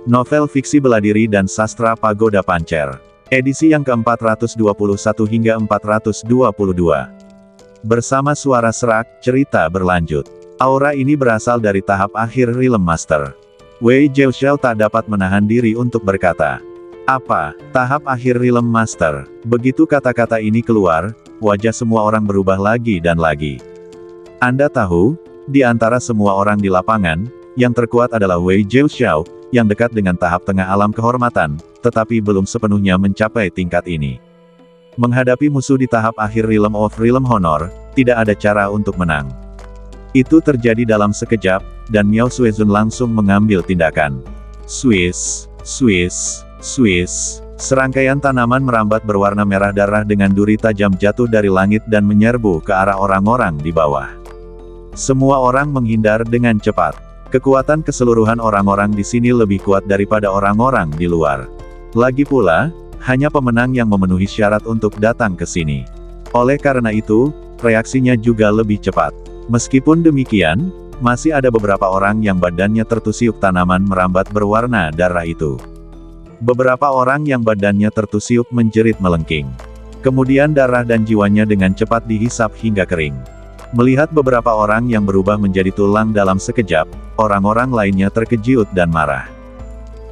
Novel fiksi bela diri dan sastra Pagoda Pancer. Edisi yang ke-421 hingga 422. Bersama suara serak, cerita berlanjut. Aura ini berasal dari tahap akhir Realm Master. Wei Zhao tak dapat menahan diri untuk berkata. Apa? Tahap akhir Realm Master. Begitu kata-kata ini keluar, wajah semua orang berubah lagi dan lagi. Anda tahu, di antara semua orang di lapangan, yang terkuat adalah Wei Zhao, yang dekat dengan tahap tengah alam kehormatan, tetapi belum sepenuhnya mencapai tingkat ini. Menghadapi musuh di tahap akhir Realm of Realm Honor, tidak ada cara untuk menang. Itu terjadi dalam sekejap, dan Miao Suezun langsung mengambil tindakan. Swiss, Swiss, Swiss. Serangkaian tanaman merambat berwarna merah darah dengan duri tajam jatuh dari langit dan menyerbu ke arah orang-orang di bawah. Semua orang menghindar dengan cepat. Kekuatan keseluruhan orang-orang di sini lebih kuat daripada orang-orang di luar. Lagi pula, hanya pemenang yang memenuhi syarat untuk datang ke sini. Oleh karena itu, reaksinya juga lebih cepat. Meskipun demikian, masih ada beberapa orang yang badannya tertusiuk tanaman merambat berwarna darah itu. Beberapa orang yang badannya tertusiuk menjerit melengking. Kemudian darah dan jiwanya dengan cepat dihisap hingga kering. Melihat beberapa orang yang berubah menjadi tulang dalam sekejap, orang-orang lainnya terkejut dan marah.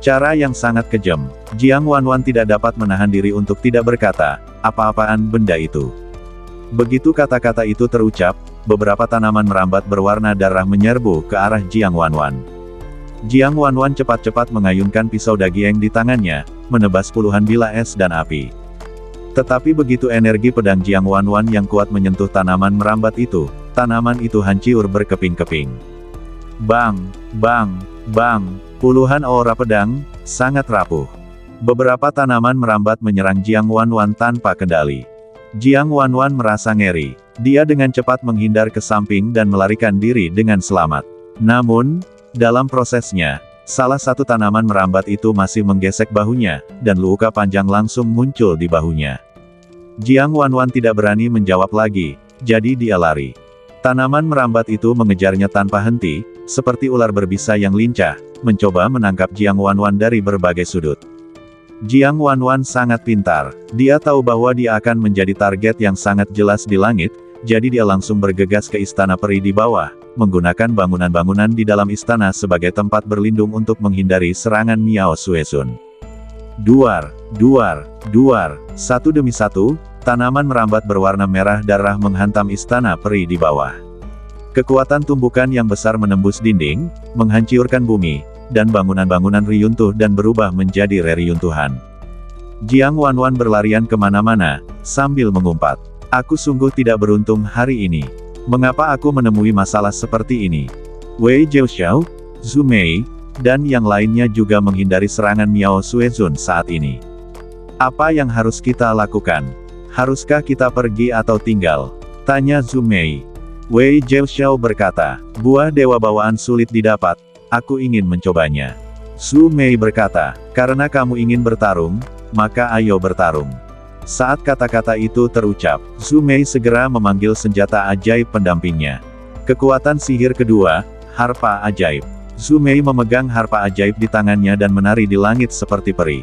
Cara yang sangat kejam. Jiang Wanwan tidak dapat menahan diri untuk tidak berkata, apa-apaan benda itu. Begitu kata-kata itu terucap, beberapa tanaman merambat berwarna darah menyerbu ke arah Jiang Wanwan. Jiang Wanwan cepat-cepat mengayunkan pisau dagieng di tangannya, menebas puluhan bilah es dan api. Tetapi begitu energi pedang Jiang Wanwan yang kuat menyentuh tanaman merambat itu, tanaman itu hancur berkeping-keping. Bang, bang, bang, puluhan aura pedang, sangat rapuh. Beberapa tanaman merambat menyerang Jiang Wanwan tanpa kendali. Jiang Wanwan merasa ngeri. Dia dengan cepat menghindar ke samping dan melarikan diri dengan selamat. Namun, dalam prosesnya, salah satu tanaman merambat itu masih menggesek bahunya, dan luka panjang langsung muncul di bahunya. Jiang Wanwan tidak berani menjawab lagi, jadi dia lari. Tanaman merambat itu mengejarnya tanpa henti, seperti ular berbisa yang lincah, mencoba menangkap Jiang Wanwan dari berbagai sudut. Jiang Wanwan sangat pintar. Dia tahu bahwa dia akan menjadi target yang sangat jelas di langit, jadi dia langsung bergegas ke istana peri di bawah, menggunakan bangunan-bangunan di dalam istana sebagai tempat berlindung untuk menghindari serangan Miao Suezun. Duar, duar, duar, satu demi satu, tanaman merambat berwarna merah darah menghantam istana peri di bawah. Kekuatan tumbukan yang besar menembus dinding, menghancurkan bumi, dan bangunan-bangunan reruntuh dan berubah menjadi reruntuhan. Jiang Wanwan berlarian kemana-mana, sambil mengumpat. Aku sungguh tidak beruntung hari ini. Mengapa aku menemui masalah seperti ini? Wei Zhao, Zhu Mei, dan yang lainnya juga menghindari serangan Miao Suezun saat ini. Apa yang harus kita lakukan? Haruskah kita pergi atau tinggal? Tanya Zhu Mei. Wei Zhao berkata, buah dewa bawaan sulit didapat, aku ingin mencobanya. Zhu Mei berkata, karena kamu ingin bertarung, maka ayo bertarung. Saat kata-kata itu terucap, Zhu Mei segera memanggil senjata ajaib pendampingnya. Kekuatan sihir kedua, harpa ajaib. Zhu Mei memegang harpa ajaib di tangannya dan menari di langit seperti peri.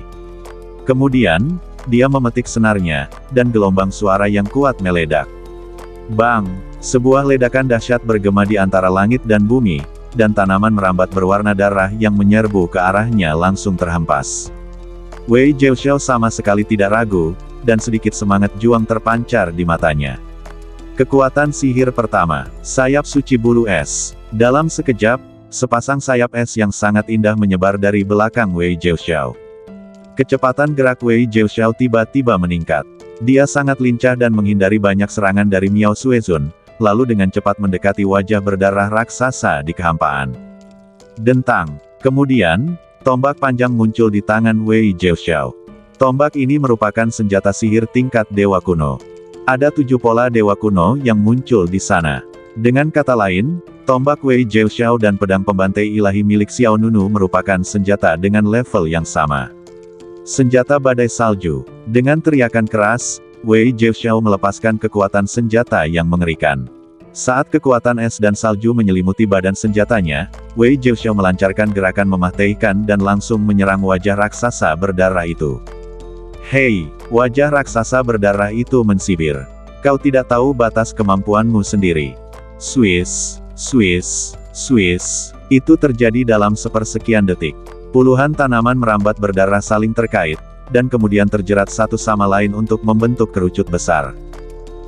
Kemudian, dia memetik senarnya, dan gelombang suara yang kuat meledak. Bang! Sebuah ledakan dahsyat bergema di antara langit dan bumi, dan tanaman merambat berwarna darah yang menyerbu ke arahnya langsung terhempas. Wei Zhao sama sekali tidak ragu, dan sedikit semangat juang terpancar di matanya. Kekuatan sihir pertama, sayap suci bulu es. Dalam sekejap, sepasang sayap es yang sangat indah menyebar dari belakang Wei Zhao. Kecepatan gerak Wei Zhao tiba-tiba meningkat. Dia sangat lincah dan menghindari banyak serangan dari Miao Suezun, lalu dengan cepat mendekati wajah berdarah raksasa di kehampaan. Dentang. Kemudian, tombak panjang muncul di tangan Wei Zhao. Tombak ini merupakan senjata sihir tingkat dewa kuno. Ada 7 pola dewa kuno yang muncul di sana. Dengan kata lain, tombak Wei Zhao dan pedang pembantai ilahi milik Xiao Nunu merupakan senjata dengan level yang sama. Senjata badai salju. Dengan teriakan keras, Wei Zhao melepaskan kekuatan senjata yang mengerikan. Saat kekuatan es dan salju menyelimuti badan senjatanya, Wei Jiuxiao melancarkan gerakan memahtekkan dan langsung menyerang wajah raksasa berdarah itu. Hei, wajah raksasa berdarah itu mensibir. Kau tidak tahu batas kemampuanmu sendiri. Swiss, Swiss, Swiss. Itu terjadi dalam sepersekian detik. Puluhan tanaman merambat berdarah saling terkait, dan kemudian terjerat satu sama lain untuk membentuk kerucut besar.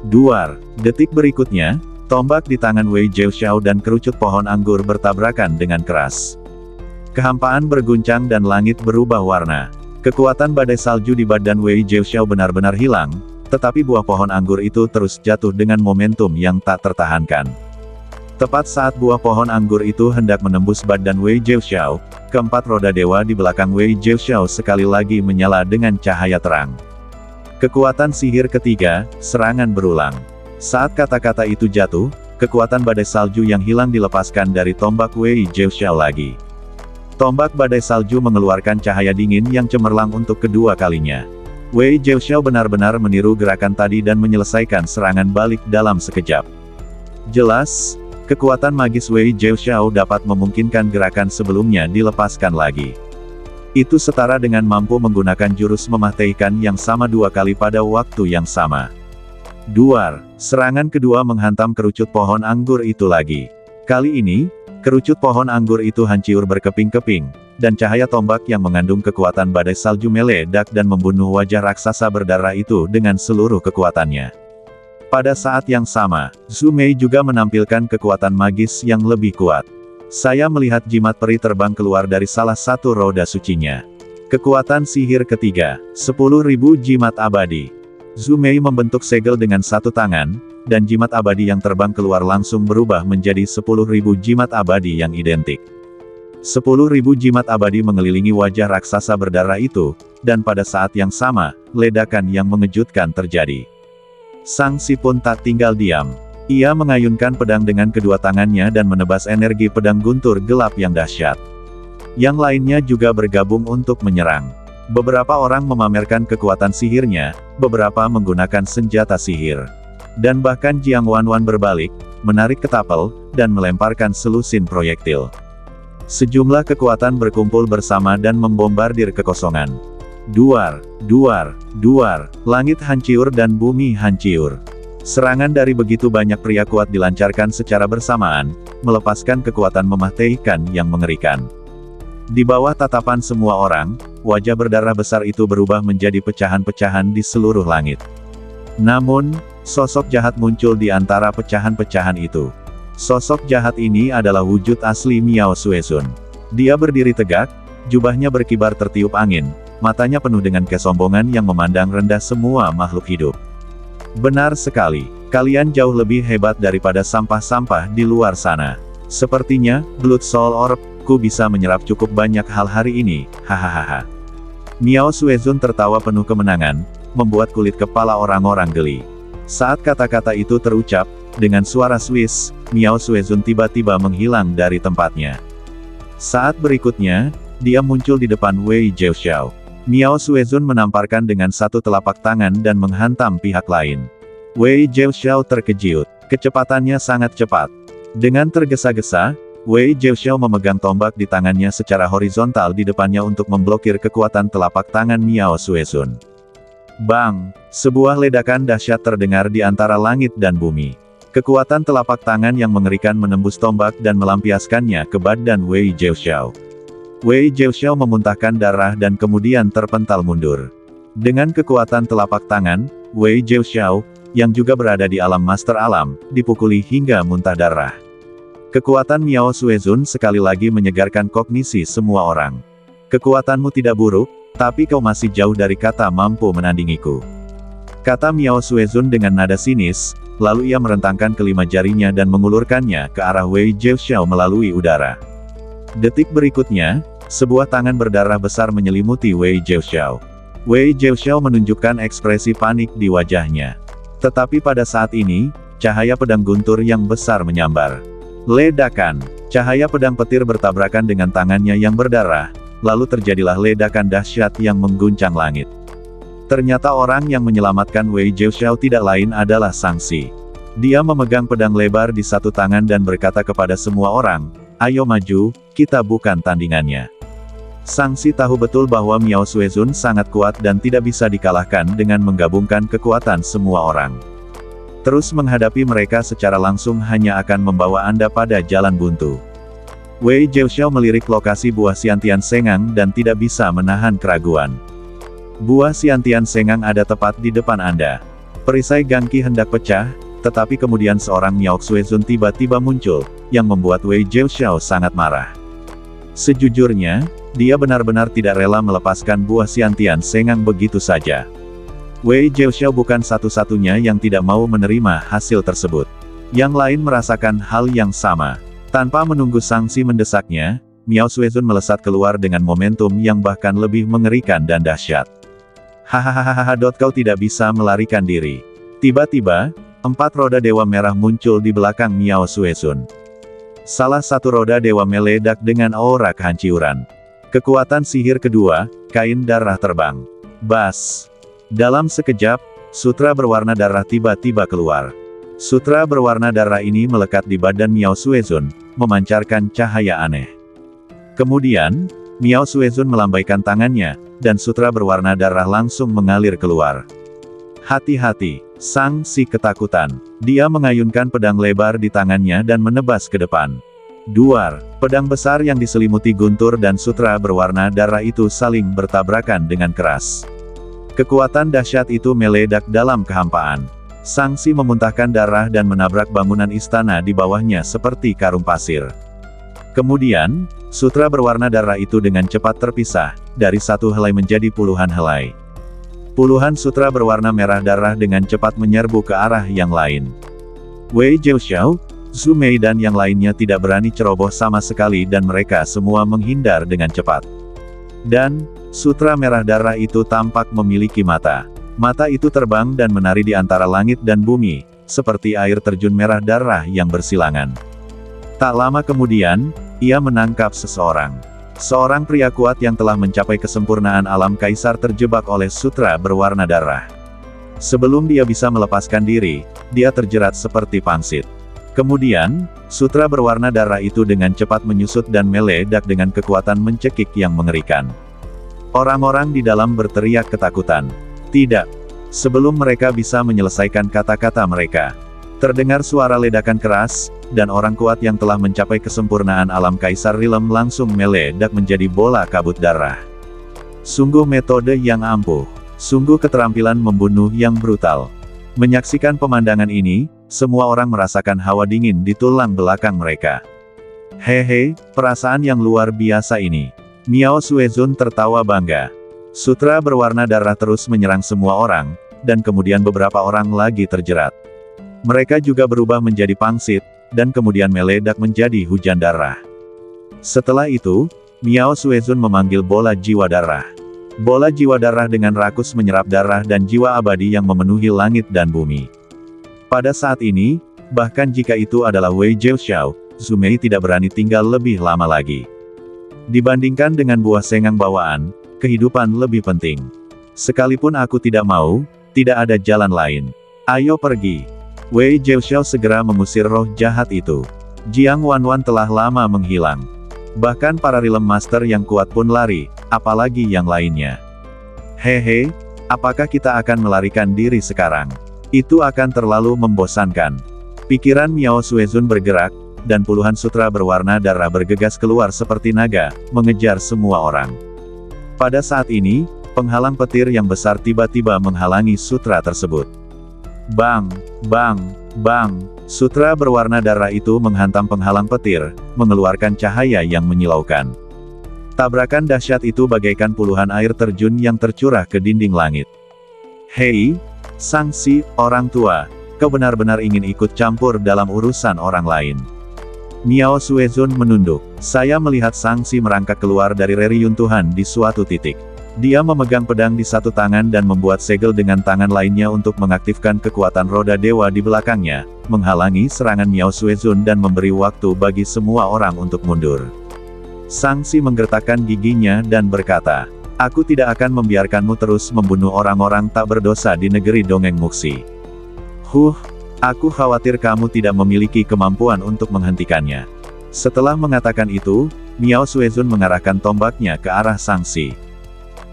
Duar. Detik berikutnya, tombak di tangan Wei Jiuxiao dan kerucut pohon anggur bertabrakan dengan keras. Kehampaan berguncang dan langit berubah warna. Kekuatan badai salju di badan Wei Jiuxiao benar-benar hilang, tetapi buah pohon anggur itu terus jatuh dengan momentum yang tak tertahankan. Tepat saat buah pohon anggur itu hendak menembus badan Wei Jiuxiao, keempat roda dewa di belakang Wei Jiuxiao sekali lagi menyala dengan cahaya terang. Kekuatan sihir ketiga, serangan berulang. Saat kata-kata itu jatuh, kekuatan badai salju yang hilang dilepaskan dari tombak Wei Jiuxiao lagi. Tombak badai salju mengeluarkan cahaya dingin yang cemerlang untuk kedua kalinya. Wei Jiuxiao benar-benar meniru gerakan tadi dan menyelesaikan serangan balik dalam sekejap. Jelas, kekuatan magis Wei Jiuxiao dapat memungkinkan gerakan sebelumnya dilepaskan lagi. Itu setara dengan mampu menggunakan jurus memahtekkan yang sama dua kali pada waktu yang sama. Duar, serangan kedua menghantam kerucut pohon anggur itu lagi. Kali ini, kerucut pohon anggur itu hancur berkeping-keping, dan cahaya tombak yang mengandung kekuatan badai salju meledak dan membunuh wajah raksasa berdarah itu dengan seluruh kekuatannya. Pada saat yang sama, Zhu Mei juga menampilkan kekuatan magis yang lebih kuat. Saya melihat jimat peri terbang keluar dari salah satu roda sucinya. Kekuatan sihir ketiga, 10.000 jimat abadi. Zhu Mei membentuk segel dengan satu tangan, dan jimat abadi yang terbang keluar langsung berubah menjadi 10.000 jimat abadi yang identik. 10.000 jimat abadi mengelilingi wajah raksasa berdarah itu, dan pada saat yang sama, ledakan yang mengejutkan terjadi. Sang Si pun tak tinggal diam. Ia mengayunkan pedang dengan kedua tangannya dan menebas energi pedang guntur gelap yang dahsyat. Yang lainnya juga bergabung untuk menyerang. Beberapa orang memamerkan kekuatan sihirnya, beberapa menggunakan senjata sihir. Dan bahkan Jiang Wanwan berbalik, menarik ketapel, dan melemparkan selusin proyektil. Sejumlah kekuatan berkumpul bersama dan membombardir kekosongan. Duar, duar, duar, langit hancur dan bumi hancur. Serangan dari begitu banyak pria kuat dilancarkan secara bersamaan, melepaskan kekuatan memahtekkan yang mengerikan. Di bawah tatapan semua orang, wajah berdarah besar itu berubah menjadi pecahan-pecahan di seluruh langit. Namun, sosok jahat muncul di antara pecahan-pecahan itu. Sosok jahat ini adalah wujud asli Miao Suezun. Dia berdiri tegak, jubahnya berkibar tertiup angin, matanya penuh dengan kesombongan yang memandang rendah semua makhluk hidup. Benar sekali, kalian jauh lebih hebat daripada sampah-sampah di luar sana. Sepertinya, Blood Soul Orb, ku bisa menyerap cukup banyak hal hari ini, hahaha. Miao Suezun tertawa penuh kemenangan, membuat kulit kepala orang-orang geli. Saat kata-kata itu terucap, dengan suara Swiss, Miao Suezun tiba-tiba menghilang dari tempatnya. Saat berikutnya, dia muncul di depan Wei Jiuxiao. Miao Suezun menamparkan dengan satu telapak tangan dan menghantam pihak lain. Wei Jiuxiao terkejut. Kecepatannya sangat cepat. Dengan tergesa-gesa, Wei Jiuxiao memegang tombak di tangannya secara horizontal di depannya untuk memblokir kekuatan telapak tangan Miao Suezun. Bang! Sebuah ledakan dahsyat terdengar di antara langit dan bumi. Kekuatan telapak tangan yang mengerikan menembus tombak dan melampiaskannya ke badan Wei Jiuxiao. Wei Jiuxiao memuntahkan darah dan kemudian terpental mundur. Dengan kekuatan telapak tangan, Wei Jiuxiao, yang juga berada di alam master alam, dipukuli hingga muntah darah. Kekuatan Miao Suezun sekali lagi menyegarkan kognisi semua orang. Kekuatanmu tidak buruk, tapi kau masih jauh dari kata mampu menandingiku. Kata Miao Suezun dengan nada sinis, lalu ia merentangkan kelima jarinya dan mengulurkannya ke arah Wei Jiuxiao melalui udara. Detik berikutnya, sebuah tangan berdarah besar menyelimuti Wei Jiuxiao. Wei Jiuxiao menunjukkan ekspresi panik di wajahnya. Tetapi pada saat ini, cahaya pedang guntur yang besar menyambar. Ledakan! Cahaya pedang petir bertabrakan dengan tangannya yang berdarah, lalu terjadilah ledakan dahsyat yang mengguncang langit. Ternyata orang yang menyelamatkan Wei Jiuxiao tidak lain adalah Sang Si. Dia memegang pedang lebar di satu tangan dan berkata kepada semua orang, "Ayo maju, kita bukan tandingannya." Sang Si tahu betul bahwa Miao Suezun sangat kuat dan tidak bisa dikalahkan dengan menggabungkan kekuatan semua orang. Terus menghadapi mereka secara langsung hanya akan membawa Anda pada jalan buntu. Wei Jiaoxiao melirik lokasi buah Xiantian Sengang dan tidak bisa menahan keraguan. Buah Xiantian Sengang ada tepat di depan Anda. Perisai Gangqi hendak pecah, tetapi kemudian seorang Miao Suezun tiba-tiba muncul, yang membuat Wei Jiaoxiao sangat marah. Sejujurnya, dia benar-benar tidak rela melepaskan buah Xiantian Sengang begitu saja. Wei Jiaoxiao bukan satu-satunya yang tidak mau menerima hasil tersebut. Yang lain merasakan hal yang sama. Tanpa menunggu Sang Si mendesaknya, Miao Suezun melesat keluar dengan momentum yang bahkan lebih mengerikan dan dahsyat. Hahaha, kau tidak bisa melarikan diri. Tiba-tiba, 4 roda Dewa Merah muncul di belakang Miao Suezun. Salah satu roda dewa meledak dengan aura kehancuran. Kekuatan sihir kedua, kain darah terbang. Bas! Dalam sekejap, sutra berwarna darah tiba-tiba keluar. Sutra berwarna darah ini melekat di badan Miao Suezun, memancarkan cahaya aneh. Kemudian, Miao Suezun melambaikan tangannya, dan sutra berwarna darah langsung mengalir keluar. Hati-hati, Sang Si ketakutan. Dia mengayunkan pedang lebar di tangannya dan menebas ke depan. Duar, pedang besar yang diselimuti guntur dan sutra berwarna darah itu saling bertabrakan dengan keras. Kekuatan dahsyat itu meledak dalam kehampaan. Sang Si memuntahkan darah dan menabrak bangunan istana di bawahnya seperti karung pasir. Kemudian, sutra berwarna darah itu dengan cepat terpisah, dari satu helai menjadi puluhan helai. Puluhan sutra berwarna merah darah dengan cepat menyerbu ke arah yang lain. Wei Jiaoxiao, Zhu Mei dan yang lainnya tidak berani ceroboh sama sekali dan mereka semua menghindar dengan cepat. Dan, sutra merah darah itu tampak memiliki mata. Mata itu terbang dan menari di antara langit dan bumi, seperti air terjun merah darah yang bersilangan. Tak lama kemudian, ia menangkap seseorang. Seorang pria kuat yang telah mencapai kesempurnaan alam kaisar terjebak oleh sutra berwarna darah. Sebelum dia bisa melepaskan diri, dia terjerat seperti pangsit. Kemudian, sutra berwarna darah itu dengan cepat menyusut dan meledak dengan kekuatan mencekik yang mengerikan. Orang-orang di dalam berteriak ketakutan. Tidak. Sebelum mereka bisa menyelesaikan kata-kata mereka, terdengar suara ledakan keras, dan orang kuat yang telah mencapai kesempurnaan alam Kaisar Rilem langsung meledak menjadi bola kabut darah. Sungguh metode yang ampuh. Sungguh keterampilan membunuh yang brutal. Menyaksikan pemandangan ini, semua orang merasakan hawa dingin di tulang belakang mereka. Hehe, perasaan yang luar biasa ini. Miao Suezun tertawa bangga. Sutra berwarna darah terus menyerang semua orang, dan kemudian beberapa orang lagi terjerat. Mereka juga berubah menjadi pangsit, dan kemudian meledak menjadi hujan darah. Setelah itu, Miao Suezun memanggil bola jiwa darah. Bola jiwa darah dengan rakus menyerap darah dan jiwa abadi yang memenuhi langit dan bumi. Pada saat ini, bahkan jika itu adalah Wei Jiaoxiao, Zhu Mei tidak berani tinggal lebih lama lagi. Dibandingkan dengan buah sengang bawaan, kehidupan lebih penting. Sekalipun aku tidak mau, tidak ada jalan lain. Ayo pergi. Wei Jiaoxiao segera mengusir roh jahat itu. Jiang Wanwan telah lama menghilang. Bahkan para Rilem Master yang kuat pun lari, apalagi yang lainnya. Hehe, apakah kita akan melarikan diri sekarang? Itu akan terlalu membosankan. Pikiran Miao Suezun bergerak, dan puluhan sutra berwarna darah bergegas keluar seperti naga, mengejar semua orang. Pada saat ini, penghalang petir yang besar tiba-tiba menghalangi sutra tersebut. Bang, bang, bang, sutra berwarna darah itu menghantam penghalang petir, mengeluarkan cahaya yang menyilaukan. Tabrakan dahsyat itu bagaikan puluhan air terjun yang tercurah ke dinding langit. Hei, Sang Si, orang tua, kau benar-benar ingin ikut campur dalam urusan orang lain. Miao Suezun menunduk. Saya melihat Sang Si merangkak keluar dari reruntuhan di suatu titik. Dia memegang pedang di satu tangan dan membuat segel dengan tangan lainnya untuk mengaktifkan kekuatan roda dewa di belakangnya, menghalangi serangan Miao Suezun dan memberi waktu bagi semua orang untuk mundur. Sang Si menggertakkan giginya dan berkata, "Aku tidak akan membiarkanmu terus membunuh orang-orang tak berdosa di negeri dongeng Muxi." Aku khawatir kamu tidak memiliki kemampuan untuk menghentikannya. Setelah mengatakan itu, Miao Suezun mengarahkan tombaknya ke arah Sang Si.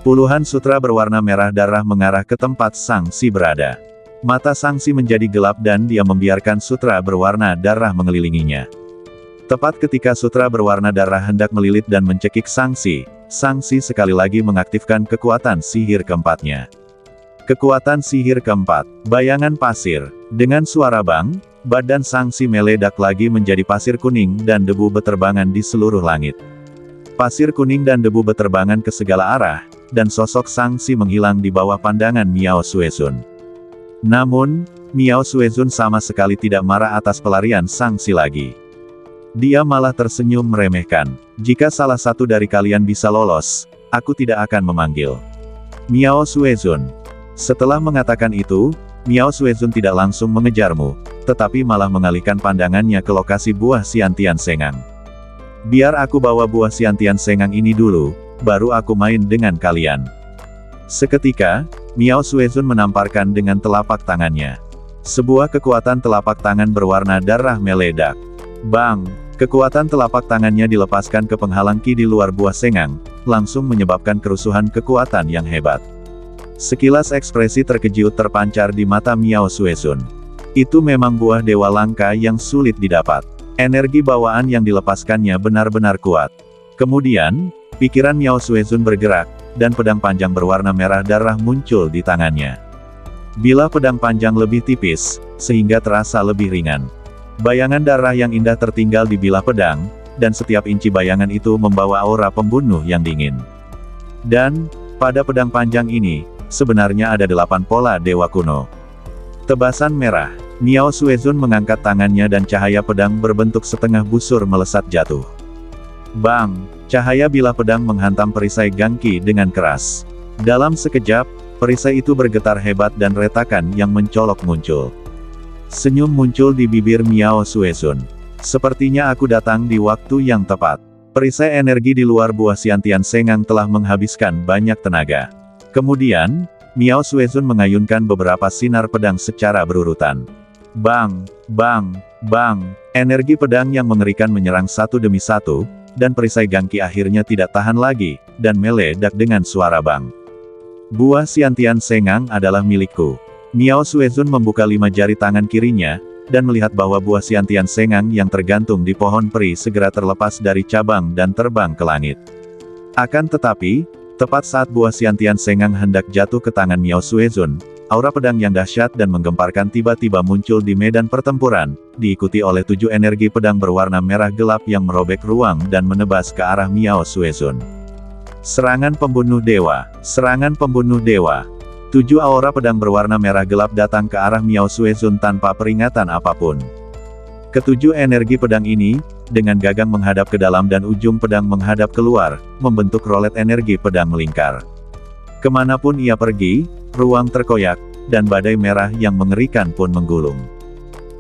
Puluhan sutra berwarna merah darah mengarah ke tempat Sang Si berada. Mata Sang Si menjadi gelap dan dia membiarkan sutra berwarna darah mengelilinginya. Tepat ketika sutra berwarna darah hendak melilit dan mencekik Sang Si sekali lagi mengaktifkan kekuatan sihir keempatnya. Kekuatan sihir keempat, bayangan pasir. Dengan suara bang, badan Sang Si meledak lagi menjadi pasir kuning dan debu beterbangan di seluruh langit. Pasir kuning dan debu beterbangan ke segala arah, dan sosok Sang Si menghilang di bawah pandangan Miao Suezun. Namun, Miao Suezun sama sekali tidak marah atas pelarian Sang Si lagi. Dia malah tersenyum meremehkan. Jika salah satu dari kalian bisa lolos, aku tidak akan memanggil Miao Suezun. Setelah mengatakan itu, Miao Suezun tidak langsung mengejarmu, tetapi malah mengalihkan pandangannya ke lokasi buah Xiantian Sengang. Biar aku bawa buah Xiantian Sengang ini dulu, baru aku main dengan kalian. Seketika, Miao Suezun menamparkan dengan telapak tangannya. Sebuah kekuatan telapak tangan berwarna darah meledak. Bang! Kekuatan telapak tangannya dilepaskan ke penghalang ki di luar buah sengang, langsung menyebabkan kerusuhan kekuatan yang hebat. Sekilas ekspresi terkejut terpancar di mata Miao Suezun. Itu memang buah dewa langka yang sulit didapat. Energi bawaan yang dilepaskannya benar-benar kuat. Kemudian, pikiran Miao Suezun bergerak, dan pedang panjang berwarna merah darah muncul di tangannya. Bila pedang panjang lebih tipis, sehingga terasa lebih ringan. Bayangan darah yang indah tertinggal di bilah pedang, dan setiap inci bayangan itu membawa aura pembunuh yang dingin. Dan, pada pedang panjang ini, sebenarnya ada 8 pola dewa kuno. Tebasan merah. Miao Suezun mengangkat tangannya dan cahaya pedang berbentuk setengah busur melesat jatuh. Bang! Cahaya bilah pedang menghantam perisai Gangki dengan keras. Dalam sekejap, perisai itu bergetar hebat dan retakan yang mencolok muncul. Senyum muncul di bibir Miao Suezun. Sepertinya aku datang di waktu yang tepat. Perisai energi di luar buah Xiantian Sengang telah menghabiskan banyak tenaga. Kemudian, Miao Suezun mengayunkan beberapa sinar pedang secara berurutan. Bang! Bang! Bang! Energi pedang yang mengerikan menyerang satu demi satu, dan perisai Gangki akhirnya tidak tahan lagi, dan meledak dengan suara bang. Buah Xiantian Sengang adalah milikku. Miao Suezun membuka 5 jari tangan kirinya, dan melihat bahwa buah Xiantian Sengang yang tergantung di pohon peri segera terlepas dari cabang dan terbang ke langit. Akan tetapi, tepat saat buah Xiantian Sengang hendak jatuh ke tangan Miao Suezun, aura pedang yang dahsyat dan menggemparkan tiba-tiba muncul di medan pertempuran, diikuti oleh 7 energi pedang berwarna merah gelap yang merobek ruang dan menebas ke arah Miao Suezun. Serangan pembunuh dewa! Serangan pembunuh dewa! 7 aura pedang berwarna merah gelap datang ke arah Miao Suezun tanpa peringatan apapun. Ketujuh energi pedang ini, dengan gagang menghadap ke dalam dan ujung pedang menghadap keluar, membentuk rolet energi pedang melingkar. Kemanapun ia pergi, ruang terkoyak, dan badai merah yang mengerikan pun menggulung.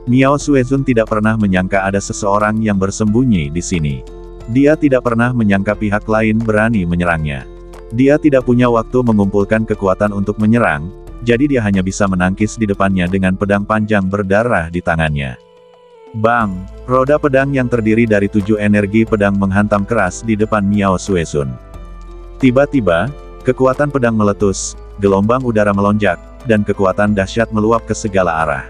Miao Suezun tidak pernah menyangka ada seseorang yang bersembunyi di sini. Dia tidak pernah menyangka pihak lain berani menyerangnya. Dia tidak punya waktu mengumpulkan kekuatan untuk menyerang, jadi dia hanya bisa menangkis di depannya dengan pedang panjang berdarah di tangannya. Bang! Roda pedang yang terdiri dari 7 energi pedang menghantam keras di depan Miao Suezun. Tiba-tiba, kekuatan pedang meletus, gelombang udara melonjak, dan kekuatan dahsyat meluap ke segala arah.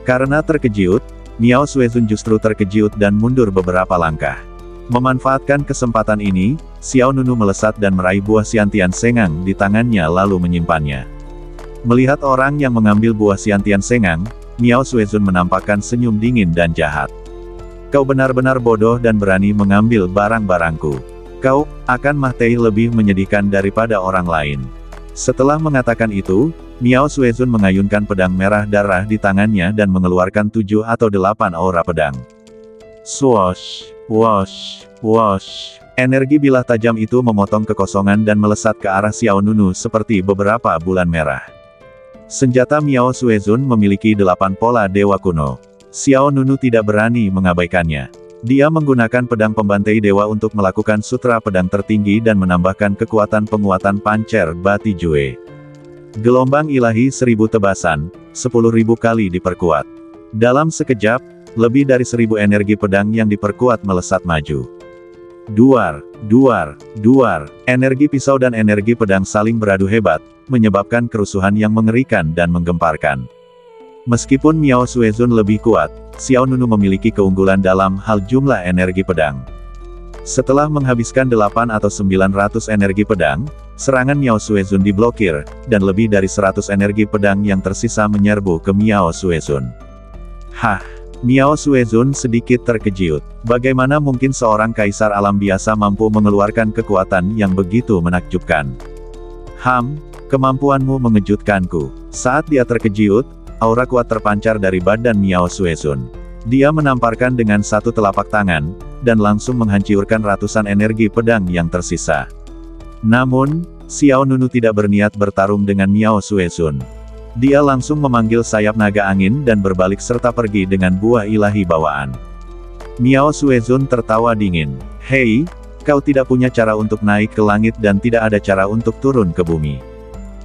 Karena terkejut, Miao Suezun justru terkejut dan mundur beberapa langkah. Memanfaatkan kesempatan ini, Xiao Nunu melesat dan meraih buah Xiantian Sengang di tangannya lalu menyimpannya. Melihat orang yang mengambil buah Xiantian Sengang, Miao Suezun menampakkan senyum dingin dan jahat. Kau benar-benar bodoh dan berani mengambil barang-barangku. Kau akan mati lebih menyedihkan daripada orang lain. Setelah mengatakan itu, Miao Suezun mengayunkan pedang merah darah di tangannya dan mengeluarkan 7 atau 8 aura pedang. Swoosh, whoosh, whoosh. Energi bilah tajam itu memotong kekosongan dan melesat ke arah Xiao Nunu seperti beberapa bulan merah. Senjata Miao Suezun memiliki 8 pola dewa kuno. Xiao Nunu tidak berani mengabaikannya. Dia menggunakan pedang pembantai dewa untuk melakukan sutra pedang tertinggi dan menambahkan kekuatan penguatan pancer Bati Jue. Gelombang ilahi 1000 tebasan, 10.000 kali diperkuat. Dalam sekejap, lebih dari 1000 energi pedang yang diperkuat melesat maju. Duar, duar, duar, energi pisau dan energi pedang saling beradu hebat, menyebabkan kerusuhan yang mengerikan dan menggemparkan. Meskipun Miao Suezun lebih kuat, Xiao Nunu memiliki keunggulan dalam hal jumlah energi pedang. Setelah menghabiskan 8 atau 900 energi pedang, serangan Miao Suezun diblokir, dan lebih dari 100 energi pedang yang tersisa menyerbu ke Miao Suezun. Hah! Miao Suezun sedikit terkejut. Bagaimana mungkin seorang kaisar alam biasa mampu mengeluarkan kekuatan yang begitu menakjubkan? Kemampuanmu mengejutkanku. Saat dia terkejut, aura kuat terpancar dari badan Miao Suezun. Dia menamparkan dengan satu telapak tangan, dan langsung menghancurkan ratusan energi pedang yang tersisa. Namun, Xiao Nunu tidak berniat bertarung dengan Miao Suezun. Dia langsung memanggil sayap naga angin dan berbalik serta pergi dengan buah ilahi bawaan. Miao Suezun tertawa dingin. Hei, kau tidak punya cara untuk naik ke langit dan tidak ada cara untuk turun ke bumi.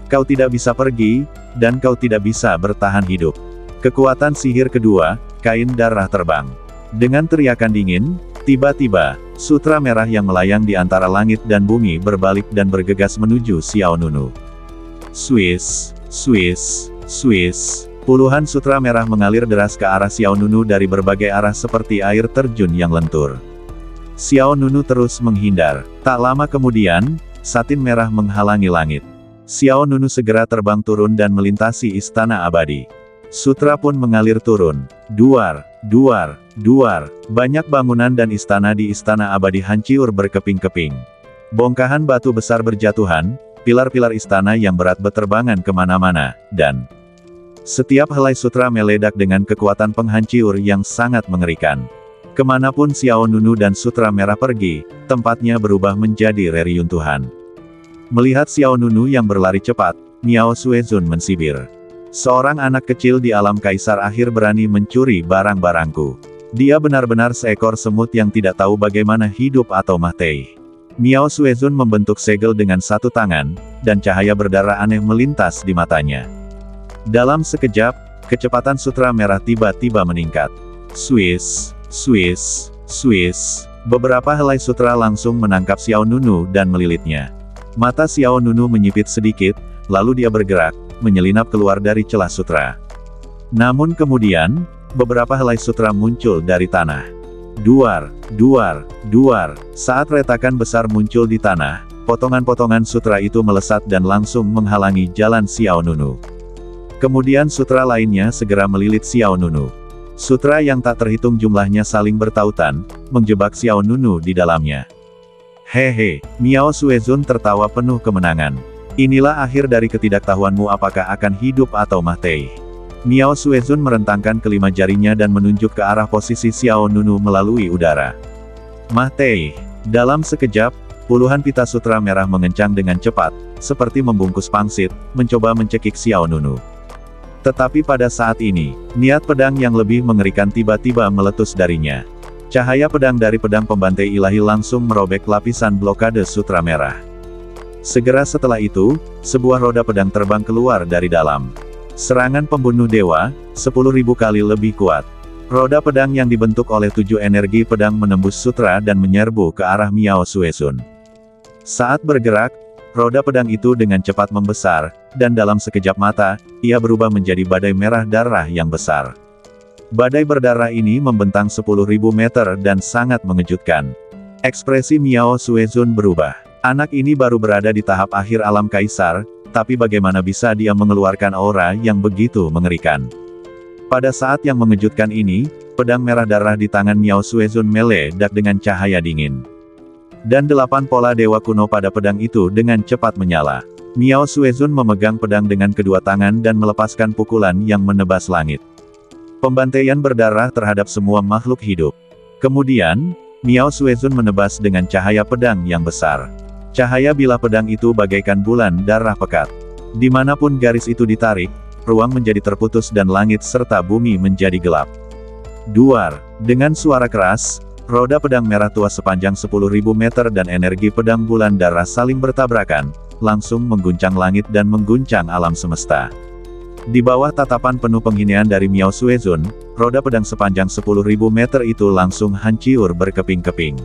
Kau tidak bisa pergi, dan kau tidak bisa bertahan hidup. Kekuatan sihir kedua, kain darah terbang. Dengan teriakan dingin, tiba-tiba, sutra merah yang melayang di antara langit dan bumi berbalik dan bergegas menuju Xiao Nunu. Swiss, Swiss, Swiss. Puluhan sutra merah mengalir deras ke arah Xiao Nunu dari berbagai arah seperti air terjun yang lentur. Xiao Nunu terus menghindar. Tak lama kemudian, satin merah menghalangi langit. Xiao Nunu segera terbang turun dan melintasi istana abadi. Sutra pun mengalir turun. Duar, duar, duar. Banyak bangunan dan istana di istana abadi hancur berkeping-keping. Bongkahan batu besar berjatuhan, pilar-pilar istana yang berat berterbangan kemana-mana, dan setiap helai sutra meledak dengan kekuatan penghancur yang sangat mengerikan. Kemanapun Xiao Nunu dan sutra merah pergi, tempatnya berubah menjadi reruntuhan. Melihat Xiao Nunu yang berlari cepat, Miao Suezun mensibir. Seorang anak kecil di alam kaisar akhir berani mencuri barang-barangku. Dia benar-benar seekor semut yang tidak tahu bagaimana hidup atau mati. Miao Suezun membentuk segel dengan satu tangan, dan cahaya berdarah aneh melintas di matanya. Dalam sekejap, kecepatan sutra merah tiba-tiba meningkat. Swiss, Swiss, Swiss. Beberapa helai sutra langsung menangkap Xiao Nunu dan melilitnya. Mata Xiao Nunu menyipit sedikit, lalu dia bergerak, menyelinap keluar dari celah sutra. Namun kemudian, beberapa helai sutra muncul dari tanah. Duar, duar, duar. Saat retakan besar muncul di tanah, potongan-potongan sutra itu melesat dan langsung menghalangi jalan Xiao Nunu. Kemudian sutra lainnya segera melilit Xiao Nunu. Sutra yang tak terhitung jumlahnya saling bertautan, menjebak Xiao Nunu di dalamnya. Hehe, Miao Suezun tertawa penuh kemenangan. Inilah akhir dari ketidaktahuanmu apakah akan hidup atau mati. Miao Suezun merentangkan kelima jarinya dan menunjuk ke arah posisi Xiao Nunu melalui udara. Mati. Dalam sekejap, puluhan pita sutra merah mengencang dengan cepat, seperti membungkus pangsit, mencoba mencekik Xiao Nunu. Tetapi pada saat ini, niat pedang yang lebih mengerikan tiba-tiba meletus darinya. Cahaya pedang dari pedang pembantai ilahi langsung merobek lapisan blokade sutra merah. Segera setelah itu, sebuah roda pedang terbang keluar dari dalam. Serangan pembunuh dewa, 10.000 kali lebih kuat. Roda pedang yang dibentuk oleh 7 energi pedang menembus sutra dan menyerbu ke arah Miao Suezun. Saat bergerak, roda pedang itu dengan cepat membesar, dan dalam sekejap mata, ia berubah menjadi badai merah darah yang besar. Badai berdarah ini membentang 10.000 meter dan sangat mengejutkan. Ekspresi Miao Suezun berubah. Anak ini baru berada di tahap akhir alam kaisar, tapi bagaimana bisa dia mengeluarkan aura yang begitu mengerikan? Pada saat yang mengejutkan ini, pedang merah darah di tangan Miao Suezun meledak dengan cahaya dingin. Dan 8 pola dewa kuno pada pedang itu dengan cepat menyala. Miao Suezun memegang pedang dengan kedua tangan dan melepaskan pukulan yang menebas langit. Pembantaian berdarah terhadap semua makhluk hidup. Kemudian, Miao Suezun menebas dengan cahaya pedang yang besar. Cahaya bilah pedang itu bagaikan bulan darah pekat. Dimanapun garis itu ditarik, ruang menjadi terputus dan langit serta bumi menjadi gelap. Duar. Dengan suara keras, roda pedang merah tua sepanjang 10.000 meter dan energi pedang bulan darah saling bertabrakan, langsung mengguncang langit dan mengguncang alam semesta. Di bawah tatapan penuh penghinaan dari Miao Suezun, roda pedang sepanjang 10.000 meter itu langsung hancur berkeping-keping.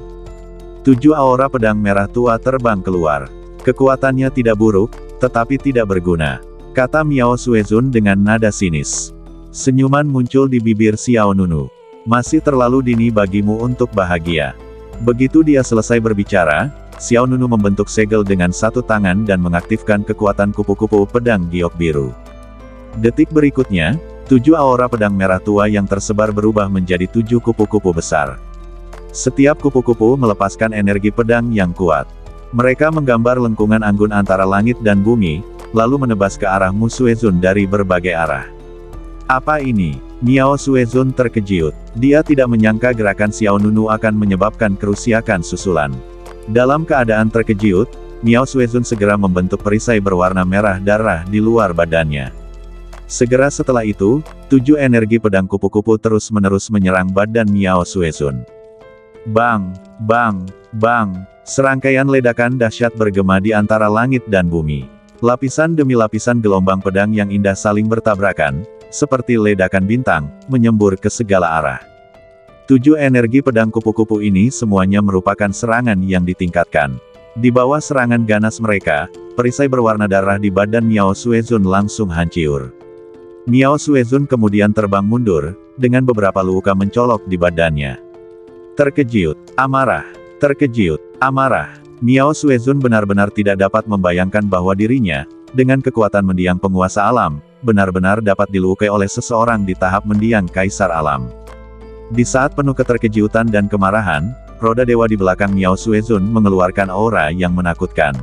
7 aura pedang merah tua terbang keluar. Kekuatannya tidak buruk, tetapi tidak berguna, kata Miao Suezun dengan nada sinis. Senyuman muncul di bibir Xiao Nunu. Masih terlalu dini bagimu untuk bahagia. Begitu dia selesai berbicara, Xiao Nunu membentuk segel dengan satu tangan dan mengaktifkan kekuatan kupu-kupu pedang giok biru. Detik berikutnya, 7 aura pedang merah tua yang tersebar berubah menjadi 7 kupu-kupu besar. Setiap kupu-kupu melepaskan energi pedang yang kuat. Mereka menggambar lengkungan anggun antara langit dan bumi, lalu menebas ke arah Mu Suezun dari berbagai arah. Apa ini? Miao Suezun terkejut. Dia tidak menyangka gerakan Xiao Nunu akan menyebabkan kerusakan susulan. Dalam keadaan terkejut, Miao Suezun segera membentuk perisai berwarna merah darah di luar badannya. Segera setelah itu, 7 energi pedang kupu-kupu terus-menerus menyerang badan Miao Suezun. Bang, bang, bang, serangkaian ledakan dahsyat bergema di antara langit dan bumi. Lapisan demi lapisan gelombang pedang yang indah saling bertabrakan, seperti ledakan bintang, menyembur ke segala arah. 7 energi pedang kupu-kupu ini semuanya merupakan serangan yang ditingkatkan. Di bawah serangan ganas mereka, perisai berwarna darah di badan Miao Suezun langsung hancur. Miao Suezun kemudian terbang mundur, dengan beberapa luka mencolok di badannya. Terkejut, amarah, terkejut, amarah. Miao Suezun benar-benar tidak dapat membayangkan bahwa dirinya, dengan kekuatan mendiang penguasa alam, benar-benar dapat dilukai oleh seseorang di tahap mendiang kaisar alam. Di saat penuh keterkejutan dan kemarahan, roda dewa di belakang Miao Suezun mengeluarkan aura yang menakutkan.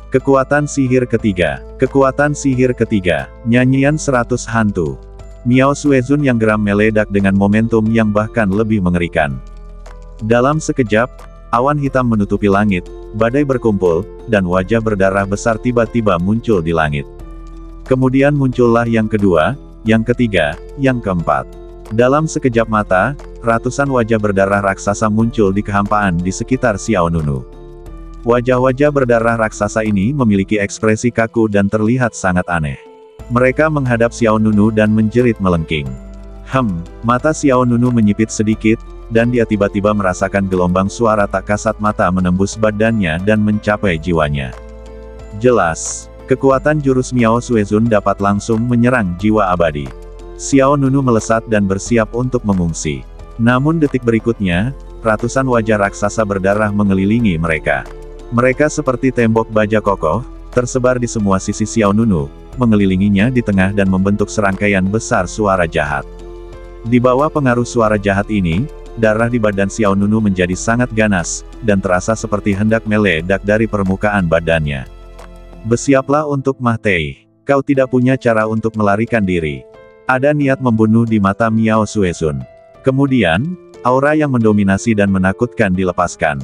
Kekuatan sihir ketiga. Kekuatan sihir ketiga. Nyanyian 100 hantu. Miao Suezun yang geram meledak dengan momentum yang bahkan lebih mengerikan. Dalam sekejap, awan hitam menutupi langit, badai berkumpul, dan wajah berdarah besar tiba-tiba muncul di langit. Kemudian muncullah yang kedua, yang ketiga, yang keempat. Dalam sekejap mata, ratusan wajah berdarah raksasa muncul di kehampaan di sekitar Xiao Nunu. Wajah-wajah berdarah raksasa ini memiliki ekspresi kaku dan terlihat sangat aneh. Mereka menghadap Xiao Nunu dan menjerit melengking. Mata Xiao Nunu menyipit sedikit, dan dia tiba-tiba merasakan gelombang suara tak kasat mata menembus badannya dan mencapai jiwanya. Jelas, kekuatan jurus Miao Suezun dapat langsung menyerang jiwa abadi. Xiao Nunu melesat dan bersiap untuk mengungsi. Namun detik berikutnya, ratusan wajah raksasa berdarah mengelilingi mereka. Mereka seperti tembok baja kokoh, tersebar di semua sisi Xiao Nunu, mengelilinginya di tengah dan membentuk serangkaian besar suara jahat. Di bawah pengaruh suara jahat ini, darah di badan Xiao Nunu menjadi sangat ganas, dan terasa seperti hendak meledak dari permukaan badannya. Bersiaplah untuk mati. Kau tidak punya cara untuk melarikan diri. Ada niat membunuh di mata Miao Suezun. Kemudian, aura yang mendominasi dan menakutkan dilepaskan.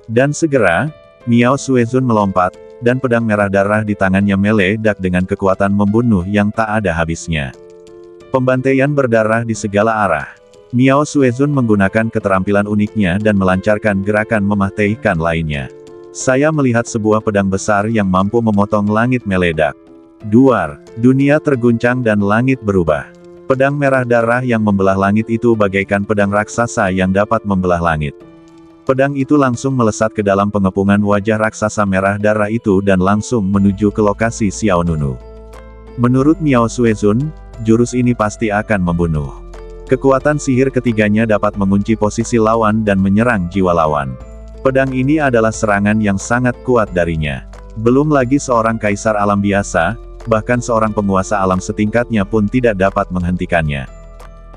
Dan segera, Miao Suezun melompat, dan pedang merah darah di tangannya meledak dengan kekuatan membunuh yang tak ada habisnya. Pembantaian berdarah di segala arah. Miao Suezun menggunakan keterampilan uniknya dan melancarkan gerakan mematikan lainnya. Saya melihat sebuah pedang besar yang mampu memotong langit meledak. Duar, dunia terguncang dan langit berubah. Pedang merah darah yang membelah langit itu bagaikan pedang raksasa yang dapat membelah langit. Pedang itu langsung melesat ke dalam pengepungan wajah raksasa merah darah itu dan langsung menuju ke lokasi Xiao Nunu. Menurut Miao Suezun, jurus ini pasti akan membunuh. Kekuatan sihir ketiganya dapat mengunci posisi lawan dan menyerang jiwa lawan. Pedang ini adalah serangan yang sangat kuat darinya. Belum lagi seorang kaisar alam biasa, bahkan seorang penguasa alam setingkatnya pun tidak dapat menghentikannya.